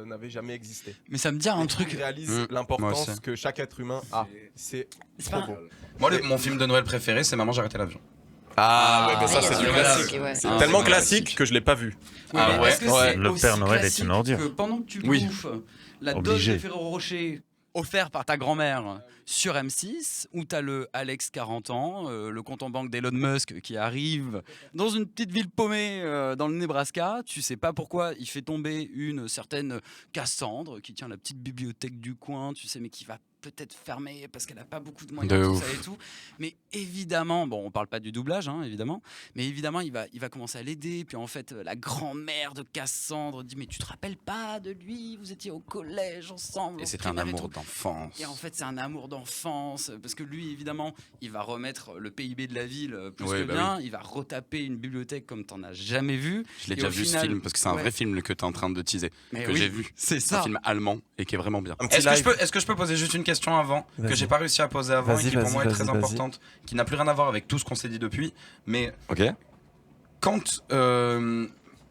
n'avait jamais existé. Mais ça me dit un Et truc. Il réalise Moi aussi. l'importance que chaque être humain a. C'est C'est trop pas- beau. Moi, mon film de Noël préféré, c'est Maman, j'ai arrêté l'avion. Ah ouais, mais ça il y a c'est du du classique, classique. ouais. C'est Ah, tellement c'est classique classique. que je l'ai pas vu. Oui, Ah mais ouais. est-ce que Ouais. c'est Le aussi Père Noël est classique une ordure. que pendant que tu Oui. bouffes la dose Obligé. de Ferrero Rocher offert par ta grand-mère sur M6, où t'as le Alex 40 ans, le compte en banque d'Elon Musk qui arrive dans une petite ville paumée dans le Nebraska, tu sais pas pourquoi il fait tomber une certaine Cassandre qui tient la petite bibliothèque du coin, tu sais, mais qui va peut-être fermer parce qu'elle a pas beaucoup de moyens, De tout ouf. ça et tout. Mais évidemment, bon, on parle pas du doublage, hein, évidemment, mais évidemment, il va commencer à l'aider. Puis en fait, la grand-mère de Cassandre dit: mais tu te rappelles pas de lui? Vous étiez au collège ensemble. Et en c'était un primaire et amour tout. d'enfance. Et en fait, c'est un amour d'enfance, parce que lui, évidemment, il va remettre le PIB de la ville plus Ouais, que bah bien. Il va retaper une bibliothèque comme t'en as jamais vu. Je l'ai Et déjà au vu ce final- film parce que c'est un Ouais. vrai film que tu es en train de teaser, Mais que oui, j'ai vu. C'est C'est un ça. film allemand et qui est vraiment bien. Un petit live. Est-ce que je peux poser juste une question avant, que Vas-y. j'ai pas réussi à poser avant Vas-y, et qui pour vas-y, moi est vas-y, très vas-y. importante, qui n'a plus rien à voir avec tout ce qu'on s'est dit depuis, mais Ok. quand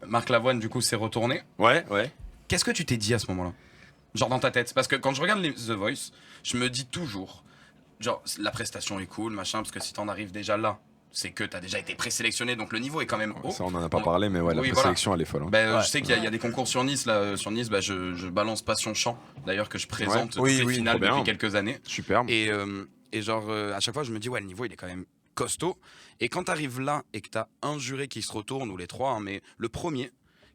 Marc Lavoine du coup s'est retourné, Ouais. qu'est-ce que tu t'es dit à ce moment-là? Genre dans ta tête? Parce que quand je regarde The Voice, je me dis toujours, genre la prestation est cool, machin, parce que si t'en arrives déjà là, c'est que t'as déjà été présélectionné, donc le niveau est quand même haut. Ça, on en a pas parlé, mais ouais, la Oui, voilà. présélection, elle est folle. Hein. Ben, Ouais. je sais qu'il y a des concours sur Nice. Là, sur Nice, bah, je balance Passion Chant, d'ailleurs, que je présente Ouais. toutes les Oui, finales trop bien. depuis quelques années. Superbe. Et genre, à chaque fois, je me dis, ouais, le niveau, il est quand même costaud. Et quand t'arrives là et que t'as un juré qui se retourne, ou les trois, hein, mais le premier,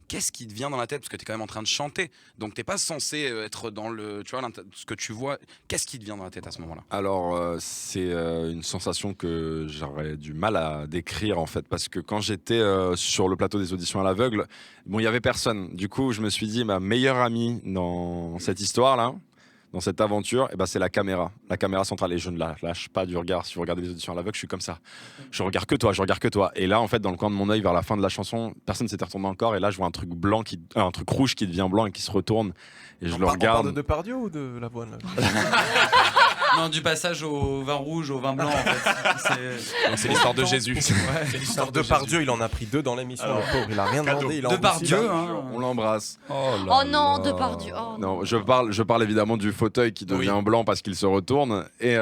qu'est-ce qui te vient dans la tête, parce que tu es quand même en train de chanter, donc t'es pas censé être dans le, tu vois, ce que tu vois, qu'est-ce qui te vient dans la tête à ce moment-là? Alors, c'est une sensation que j'aurais du mal à décrire en fait, parce que quand j'étais sur le plateau des auditions à l'aveugle, bon, il y avait personne. Du coup, je me suis dit, ma meilleure amie dans cette histoire-là, dans cette aventure, eh ben, c'est la caméra centrale. Et je ne la lâche pas du regard. Si vous regardez les auditions à l'aveugle, je suis comme ça. Je regarde que toi. Et là, en fait, dans le coin de mon œil, vers la fin de la chanson, personne s'était retourné encore. Et là, je vois un truc un truc rouge qui devient blanc et qui se retourne. Et je le On regarde. parle de Depardieu ou de Lavoine là Non, du passage au vin rouge, au vin blanc, en fait. C'est l'histoire de Jésus. Ouais. C'est l'histoire de Depardieu, il en a pris 2 dans l'émission. Le pauvre, il a rien demandé. Il a Depardieu, envie hein. On l'embrasse. Oh non, Depardieu. Oh. Non, je parle évidemment du fauteuil qui devient blanc parce qu'il se retourne et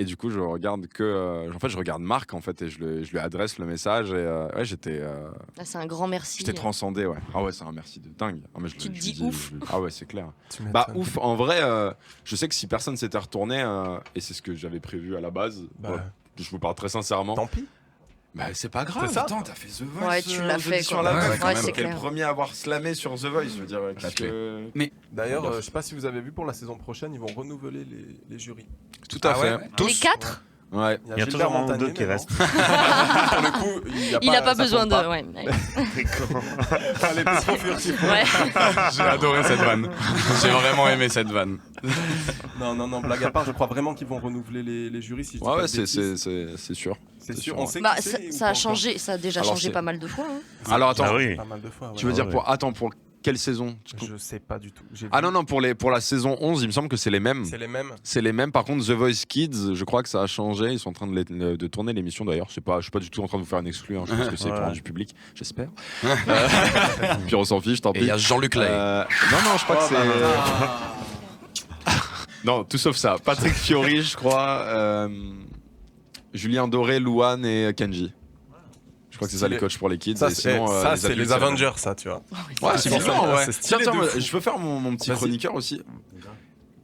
du coup je regarde je regarde Marc en fait et je lui adresse le message et ouais, j'étais Ah, c'est un grand merci. j'étais transcendé, ouais. Ah ouais, c'est un merci de dingue. Ah, mais Tu te dis ouf. Ah ouais, c'est clair. Tu m'étonnes. Bah ouf, en vrai je sais que si personne s'était retourné et c'est ce que j'avais prévu à la base, Bah. ouais, je vous parle très sincèrement. Tant pis. Bah c'est pas grave. C'est ça. Attends, t'as fait The Voice. Ouais, tu l'as fait, auditions quoi. à l'aveugle, Ouais, quand même. c'est T'es le clair. premier à avoir slamé sur The Voice, je veux dire. La tué. D'ailleurs, je sais pas si vous avez vu pour la saison prochaine, ils vont renouveler les jurys. Tout à Ah fait. ouais, ouais. Tous. Les 4 Ouais. Il y a Gilbert toujours un ou Montagnier, deux qui mais restent. bon. Pour le coup, Il a pas ça besoin compte de. pas. Ouais. Allez, trop furtif. Ouais. J'ai adoré cette vanne. J'ai vraiment aimé cette vanne. Non, blague à part, je crois vraiment qu'ils vont renouveler les jurys. Si je dis Ouais, pas ouais, de bêtises. c'est sûr. C'est c'est sûr. sûr, On ouais. sait Bah, qui c'est ou ça pas a changé, ça a déjà Alors, changé c'est- pas mal de fois. Hein. Alors attends, Ah oui. Pas mal de fois. tu veux ouais. dire ouais. pour quelle saison? Je sais pas du tout. J'ai Ah vu. non, pour la saison 11, il me semble que c'est les mêmes. C'est les mêmes. C'est les mêmes. Par contre, The Voice Kids, je crois que ça a changé. Ils sont en train de tourner l'émission d'ailleurs. Je suis pas du tout en train de vous faire un exclu. Hein. Je pense que c'est pour Ouais. du public, j'espère. Puis on s'en fiche, tant Et pis. il y a Jean-Luc Lay. Non, je crois que c'est. Non, tout sauf ça. Patrick Fiori, je crois. Julien Doré, Louane et Kenji. Je crois que c'est ça les coachs pour les kids. Ça, et sinon, ça, c'est adultes, les Avengers, ça, tu vois. Ouais, c'est Ça, mignon, ça, ouais. c'est stylé Tiens, de fou. je veux faire mon petit Vas-y. chroniqueur aussi.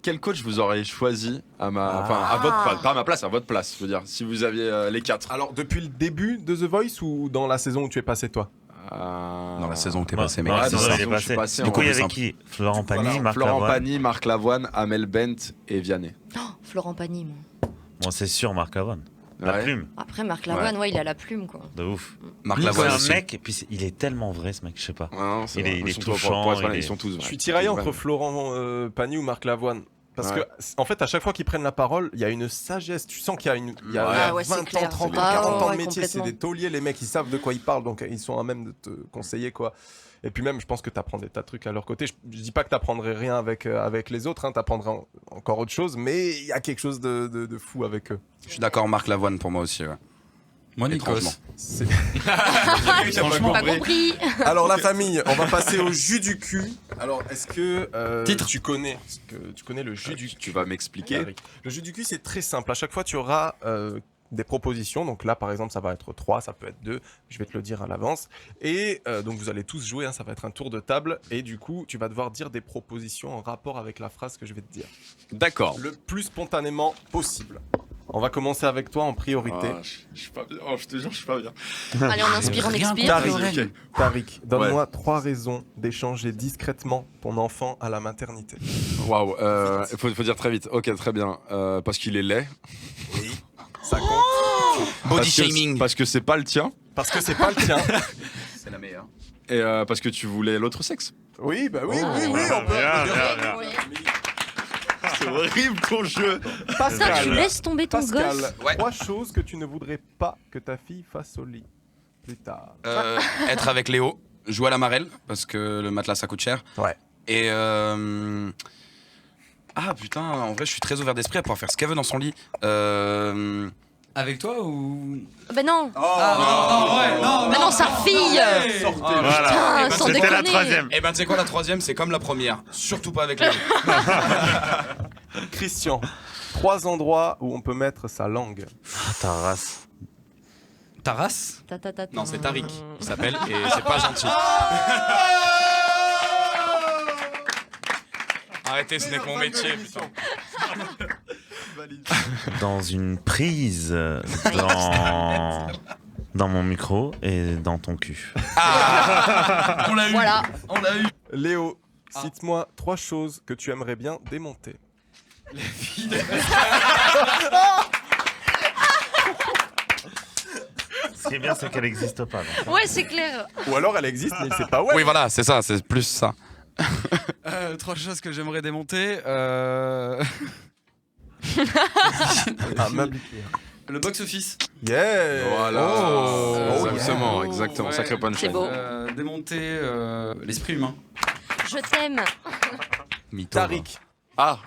Quel coach vous auriez choisi à votre place, pas à ma place, à votre place, je veux dire, si vous aviez les 4. Alors, depuis le début de The Voice ou dans la saison où tu es passé, toi? Dans la saison où t'es Ouais, passé, mec. dans la Ouais, saison, dans il est saison, je suis passé. passé Du en coup, il y avait simple. qui? Florent Pagny, Voilà, Marc Florent Lavoine. Pagny, Marc Lavoine, Amel Bent et Vianney. Florent Pagny, moi. Bon, c'est sûr, Marc Lavoine. La Ouais. plume, Après, Marc Lavoine, ouais, il a la plume, quoi. de ouf. Marc C'est Lavoine un aussi. mec, et puis il est tellement vrai, ce mec, je sais pas. Ouais, non, c'est Il vrai. est- il Ils est sont touchant, pour être honnête, il est- ils sont tous. Je suis ouais. tiraillé entre Ouais. Florent Pagny ou Marc Lavoine. Parce Ouais. que, en fait, à chaque fois qu'ils prennent la parole, il y a une sagesse. Tu sens qu'il y a, il y a Ah ouais, c'est 20 ans, clair. 30 ans, Ah 40 ans ouais, de métier. C'est complètement. des tauliers, les mecs. Ils savent de quoi ils parlent. Donc, ils sont à même de te conseiller, quoi. Et puis même, je pense que tu apprends des tas de trucs à leur côté. Je dis pas que tu apprendrais rien avec les autres. Tu apprendrais encore autre chose. Mais il y a quelque chose de fou avec eux. Je suis d'accord, Marc Lavoine pour moi aussi. Ouais. Moi, Nikos. Étrangement. C'est- Franchement, Pas compris. Alors la famille, on va passer au jus du cul. Alors est-ce que Titre. tu connais le jus du cul? Tu vas m'expliquer. Eric. Le jus du cul, c'est très simple. À chaque fois, tu auras des propositions. Donc là, par exemple, ça va être 3, ça peut être 2. Je vais te le dire à l'avance. Et donc, vous allez tous jouer. Hein, ça va être un tour de table. Et du coup, tu vas devoir dire des propositions en rapport avec la phrase que je vais te dire. D'accord. Le plus spontanément possible. On va commencer avec toi en priorité. Ah, je suis pas bien. Oh, je te jure, je suis pas bien. Allez, on inspire, on Rien expire. Tariq, Lorraine. Tariq, donne-moi 3 raisons d'échanger discrètement ton enfant à la maternité. Waouh. Faut dire très vite. Ok, très bien. Parce qu'il est laid. Oui. Ça compte. Body Parce que- shaming. Parce que c'est pas le tien. Parce que c'est pas le tien. C'est la meilleure. Et parce que tu voulais l'autre sexe. Oui, bah oui, Oh, oui, on peut. bien, on peut bien, dire. bien. C'est horrible ton jeu. Ça, tu laisses tomber ton Pascal, gosse. Ouais. 3 choses que tu ne voudrais pas que ta fille fasse au lit plus tard. Être avec Léo, jouer à la marelle, parce que le matelas ça coûte cher. Ouais. Et. Ah putain, en vrai, je suis très ouvert d'esprit à pouvoir faire ce qu'elle veut dans son lit. Avec toi ou. Ben non. non, Ben non, sa fille. Voilà. Putain, sans C'était la déconner. troisième. Et ben, tu sais quoi, la troisième, c'est comme la première. Surtout pas avec Léo. Christian, 3 endroits où on peut mettre sa langue. Ah, ta race. Ta race? Ta, ta, ta, ta. Non, c'est Tariq, il s'appelle, et c'est pas gentil. Arrêtez, ce n'est que mon métier, putain. Dans une prise. Dans mon micro et dans ton cul. On l'a eu. Voilà. On l'a eu. Léo, Ah. cite-moi 3 choses que tu aimerais bien démonter. Ce qui est bien, c'est qu'elle n'existe pas. donc. Ouais, c'est clair. Ou alors elle existe, mais c'est pas ouais. Oui, voilà, c'est ça, c'est plus ça. 3 choses que j'aimerais démonter. Un meuble. Le box-office. Yeah. Voilà. Oh, exactement, yeah. exactement. Ouais. Sacré punchline. C'est beau. Démonter l'esprit humain. Je t'aime. Mytho. Tariq. Ah,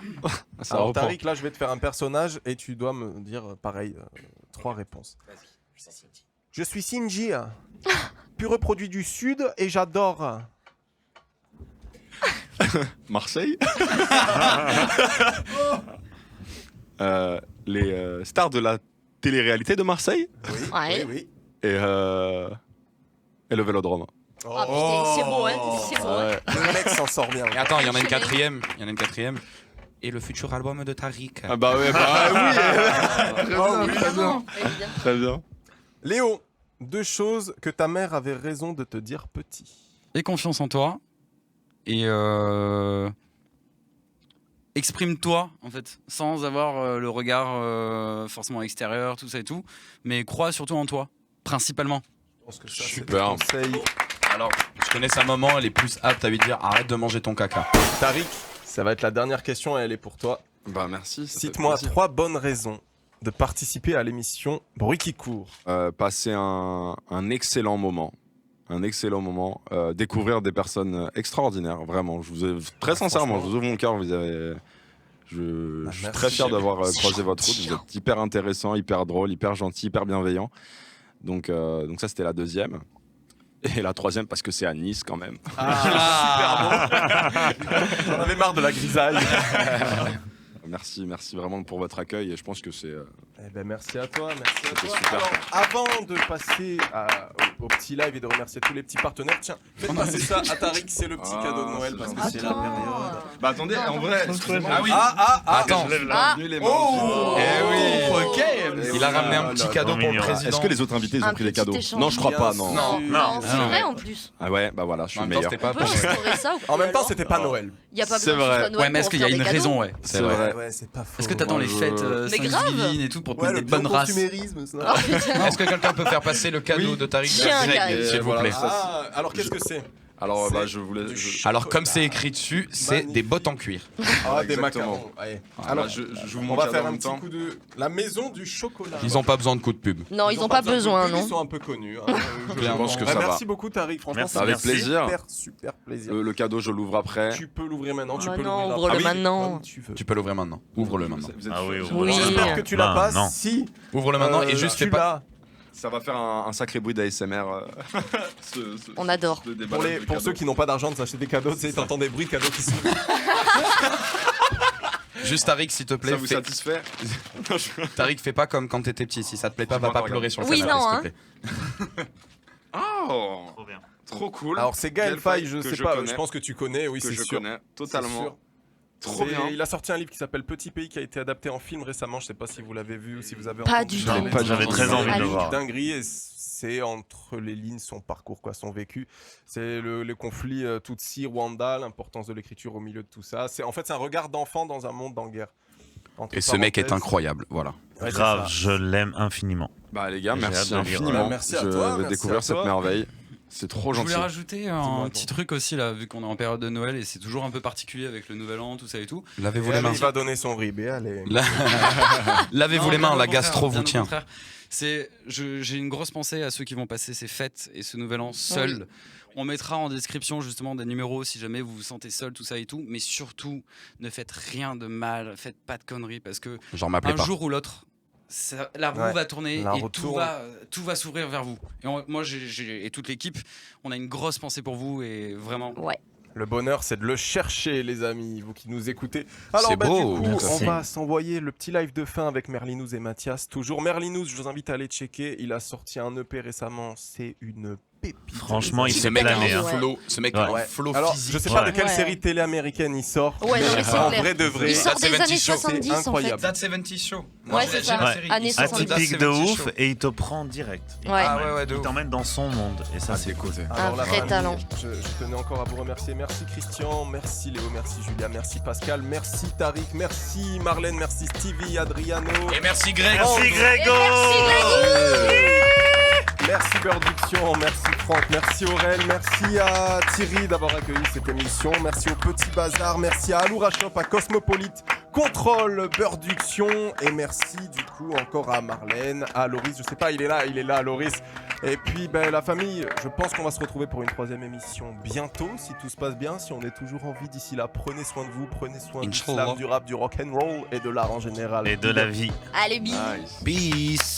ça Alors reprend. Tariq, là je vais te faire un personnage et tu dois me dire pareil, 3 réponses. Je suis Shinji, pur produit du Sud et j'adore. Marseille. Les stars de la télé-réalité de Marseille Ouais. Oui. et le Vélodrome. Ah putain, c'est beau, hein. C'est beau. Hein. Ouais. Le mec s'en sort bien. Et attends, il y en a une Enchaîné. quatrième. Il y en a une quatrième. Et le futur album de Tariq. Ah bah ouais, bah oui. Oh, oui. Évidemment. Évidemment. Très bien. Léo, 2 choses que ta mère avait raison de te dire petit. Et confiance en toi. Et exprime-toi, en fait, sans avoir le regard forcément extérieur, tout ça et tout. Mais crois surtout en toi, principalement. Je pense que ça, Super. c'est le conseil. Alors, je connais sa maman, elle est plus apte à lui dire arrête de manger ton caca. Tariq, ça va être la dernière question et elle est pour toi. Bah merci. ça fait Cite-moi plaisir. 3 bonnes raisons de participer à l'émission Bruit qui court. Passer un excellent moment. Un excellent moment. Découvrir des personnes extraordinaires, vraiment. Je vous ai, très sincèrement, je vous ouvre mon cœur. Vous avez, je suis merci. très fier d'avoir C'est croisé votre route. gentil. Vous êtes hyper intéressant, hyper drôle, hyper gentil, hyper bienveillant. Donc ça, c'était la 2e. Et la 3e, parce que c'est à Nice quand même. Super bon. J'en avais marre de la grisaille. Merci vraiment pour votre accueil. Et je pense que c'est. Eh ben merci à toi, merci à C'était toi. super. Alors, avant de passer au petit live et de remercier tous les petits partenaires, tiens, faites passer ça à Tariq, c'est le petit Ah, cadeau de Noël c'est parce que gentil. c'est la période. Bah attendez, en vrai. excusez-moi. Ah oui. Attends. Ah. Les Oh. Eh oui. Ok. Il a ramené un petit cadeau pour le mignon. président. Est-ce que les autres invités ils ont Un pris les petit cadeaux? échange. Non, je crois pas, Bien non. sûr. Non, c'est non. vrai en plus. Ah ouais, bah voilà, je suis En le même temps, meilleur. c'était pas On peut instaurer ça ou En même temps, alors c'était pas Noël. Y a pas C'est besoin que ce vrai. soit Noël Ouais, mais est-ce pour qu'il y a faire une des cadeaux. raison, ouais. C'est vrai. Ouais, c'est pas faux. Est-ce que t'attends Moi, les je- fêtes Mais grave. Thanksgiving et tout pour te Ouais, mettre le des bonnes races? consumérisme, ça. Oh putain. Est-ce que quelqu'un peut faire passer le cadeau Oui. de Tariq Tiens, direct, Gary. s'il vous Voilà, plaît? ça, Ah, alors qu'est-ce que c'est? Alors, C'est bah, je voulais. du je- chocolat. Alors, comme c'est écrit dessus, c'est Magnifique. des bottes en cuir. Ah, des Exactement. macarons. Allez. Alors, je vous on montre va cadeau faire en un même petit temps. coup de la maison du chocolat. Ils n'ont pas besoin de coup de pub. Non, ils ont pas besoin, de- non. Ils sont un peu connus. Hein. Je pense que Ouais, ça va. merci beaucoup, Tariq. Franchement, Merci, c'est avec plaisir. Super plaisir. Le cadeau, je l'ouvre après. Tu peux l'ouvrir maintenant. Tu Ah peux non, l'ouvrir ouvre-le après. maintenant. Comme tu veux. Tu peux l'ouvrir maintenant. Ouvre-le maintenant. Vous êtes Ah oui, sûr? Oui. J'espère que tu la Non, passes. non. Si. Ouvre-le maintenant et juste tu fais pas. l'as. Ça va faire un sacré bruit d'ASMR. On adore. Pour ceux qui n'ont pas d'argent de s'acheter des cadeaux, tu sais, t'entends des bruits de cadeaux qui s'ouvrent. Juste Tariq, s'il te plaît. Ça vous fais- satisfait? Tariq, fais pas comme quand t'étais petit. Si ça te plaît pas, Tu va m'en pas regardes. pleurer sur le Oui, canapé, non, s'il hein. te plaît. Oh, Trop bien. trop cool. Alors, c'est Gaël Faye, je que sais je pas, connais, je pense que tu connais, oui, que c'est je sûr. connais C'est totalement. sûr. Trop bien. Il a sorti un livre qui s'appelle Petit Pays qui a été adapté en film récemment. Je sais pas si vous l'avez vu ou si vous avez Pas entendu du parler. tout. Non, j'avais très envie de le Allez. voir. Dinguerie, et c'est entre les lignes son parcours, quoi, son vécu. C'est le conflit Tutsi-Rwanda, l'importance de l'écriture au milieu de tout ça. En fait, c'est un regard d'enfant dans un monde en guerre. Entre Et ce mec est parenthèses. incroyable. Voilà. Ouais, c'est Grave, ça. je l'aime infiniment. Bah les gars, J'ai merci hâte de lire. infiniment. Bah, merci à je toi, vais merci découvrir à cette toi. merveille. C'est trop Je gentil. voulais rajouter Dis-moi, un petit attends. truc aussi là, vu qu'on est en période de Noël et c'est toujours un peu particulier avec le Nouvel An, tout ça et tout. Lavez-vous Et les allez, mains. il va donner son ribé, allez. Lavez-vous Non, les mains, bien la au contraire, gastro vous bien au tient. contraire. J'ai une grosse pensée à ceux qui vont passer ces fêtes et ce Nouvel An seuls. On mettra en description justement des numéros si jamais vous vous sentez seul, tout ça et tout. Mais surtout, ne faites rien de mal, faites pas de conneries parce que Genre, m'appelez un pas. jour ou l'autre, la roue Ouais, va tourner la et roue tout tourne. va s'ouvrir vers vous. Et moi et toute l'équipe, on a une grosse pensée pour vous et vraiment. Ouais. Le bonheur, c'est de le chercher, les amis, vous qui nous écoutez. Alors, C'est beau. du coup, Merci. on va s'envoyer le petit live de fin avec Merlinous et Mathias. Toujours Merlinous, je vous invite à aller checker. Il a sorti un EP récemment. C'est une pépite. Franchement, il Ce s'est mec a plané. un Ouais. flow, ce mec Ouais. a un Ouais. flow Alors, physique. je sais pas de quelle Ouais. série télé américaine il sort. Ouais, non, mais c'est en clair. vrai de vrai. Il sort des 70 années show, 70 en fait. incroyable. That 70 Show. Ouais, c'est ça. Ouais. Années 70. Atypique de 70 ouf Show. et il te prend direct. Ouais. Ah ouais, de Il ouf. t'emmène dans son monde et ça c'est cool. Alors, la vrai famille, talent. Je tenais encore à vous remercier. Merci Christian, merci Léo, merci Julia, merci Pascal, merci Tariq, merci Marlène, merci Stevie, Adriano. Et merci Greg. Merci Grégo. Merci Birduction, merci Franck, merci Aurel, merci à Thierry d'avoir accueilli cette émission, merci au Petit Bazar, merci à Aloura Shop, à Cosmopolite, Contrôle, Birduction, et merci du coup encore à Marlène, à Loris, je sais pas, il est là Loris. Et puis la famille, je pense qu'on va se retrouver pour une 3e émission bientôt, si tout se passe bien, si on est toujours en vie d'ici là. Prenez soin de vous, prenez soin du Inch'Allah. slam, du rap, du rock and roll et de l'art en général. Et de la vie. Allez, bisous. Peace.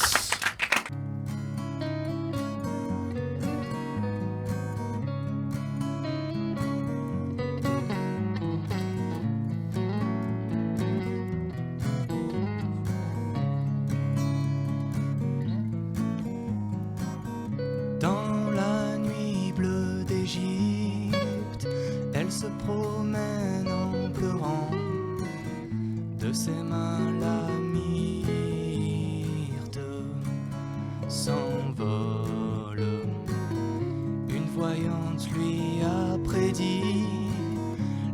Dans la nuit bleue d'Égypte, elle se promène en pleurant. De ses mains la myrte s'envole. Une voyante lui a prédit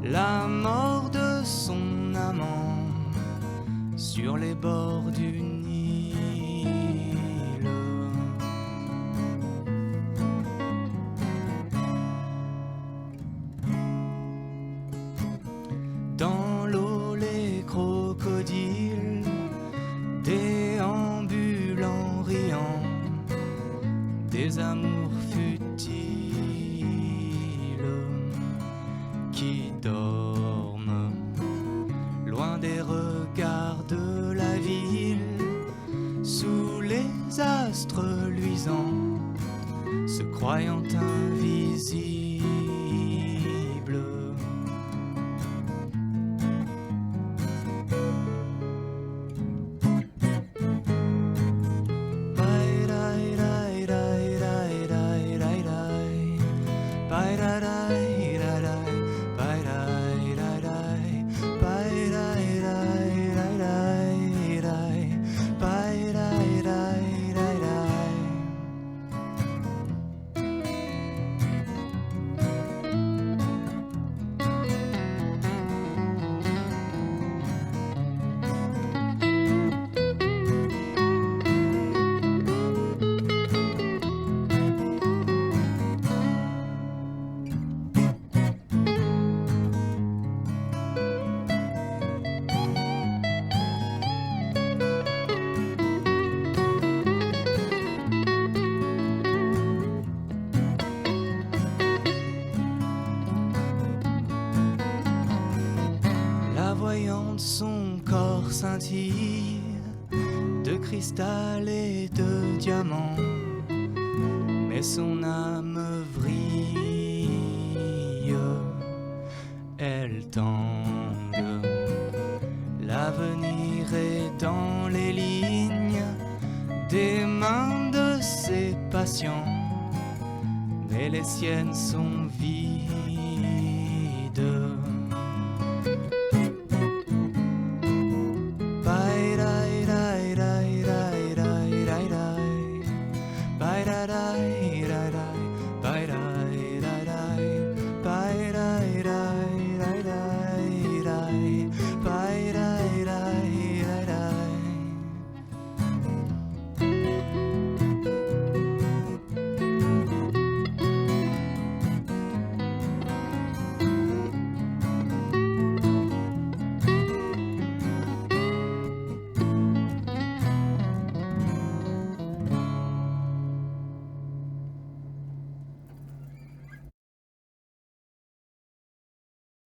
la mort de son amant sur les bords du Nil. Dans l'eau, les crocodiles déambulent en riant, des amours futiles qui dorment loin des regards de la ville, sous les astres luisants, se croyant invisibles. La voyante, son corps scintille de cristal et de diamant, mais son âme vrille, elle tangue. L'avenir est dans les lignes des mains de ses patients, mais les siennes sont vides.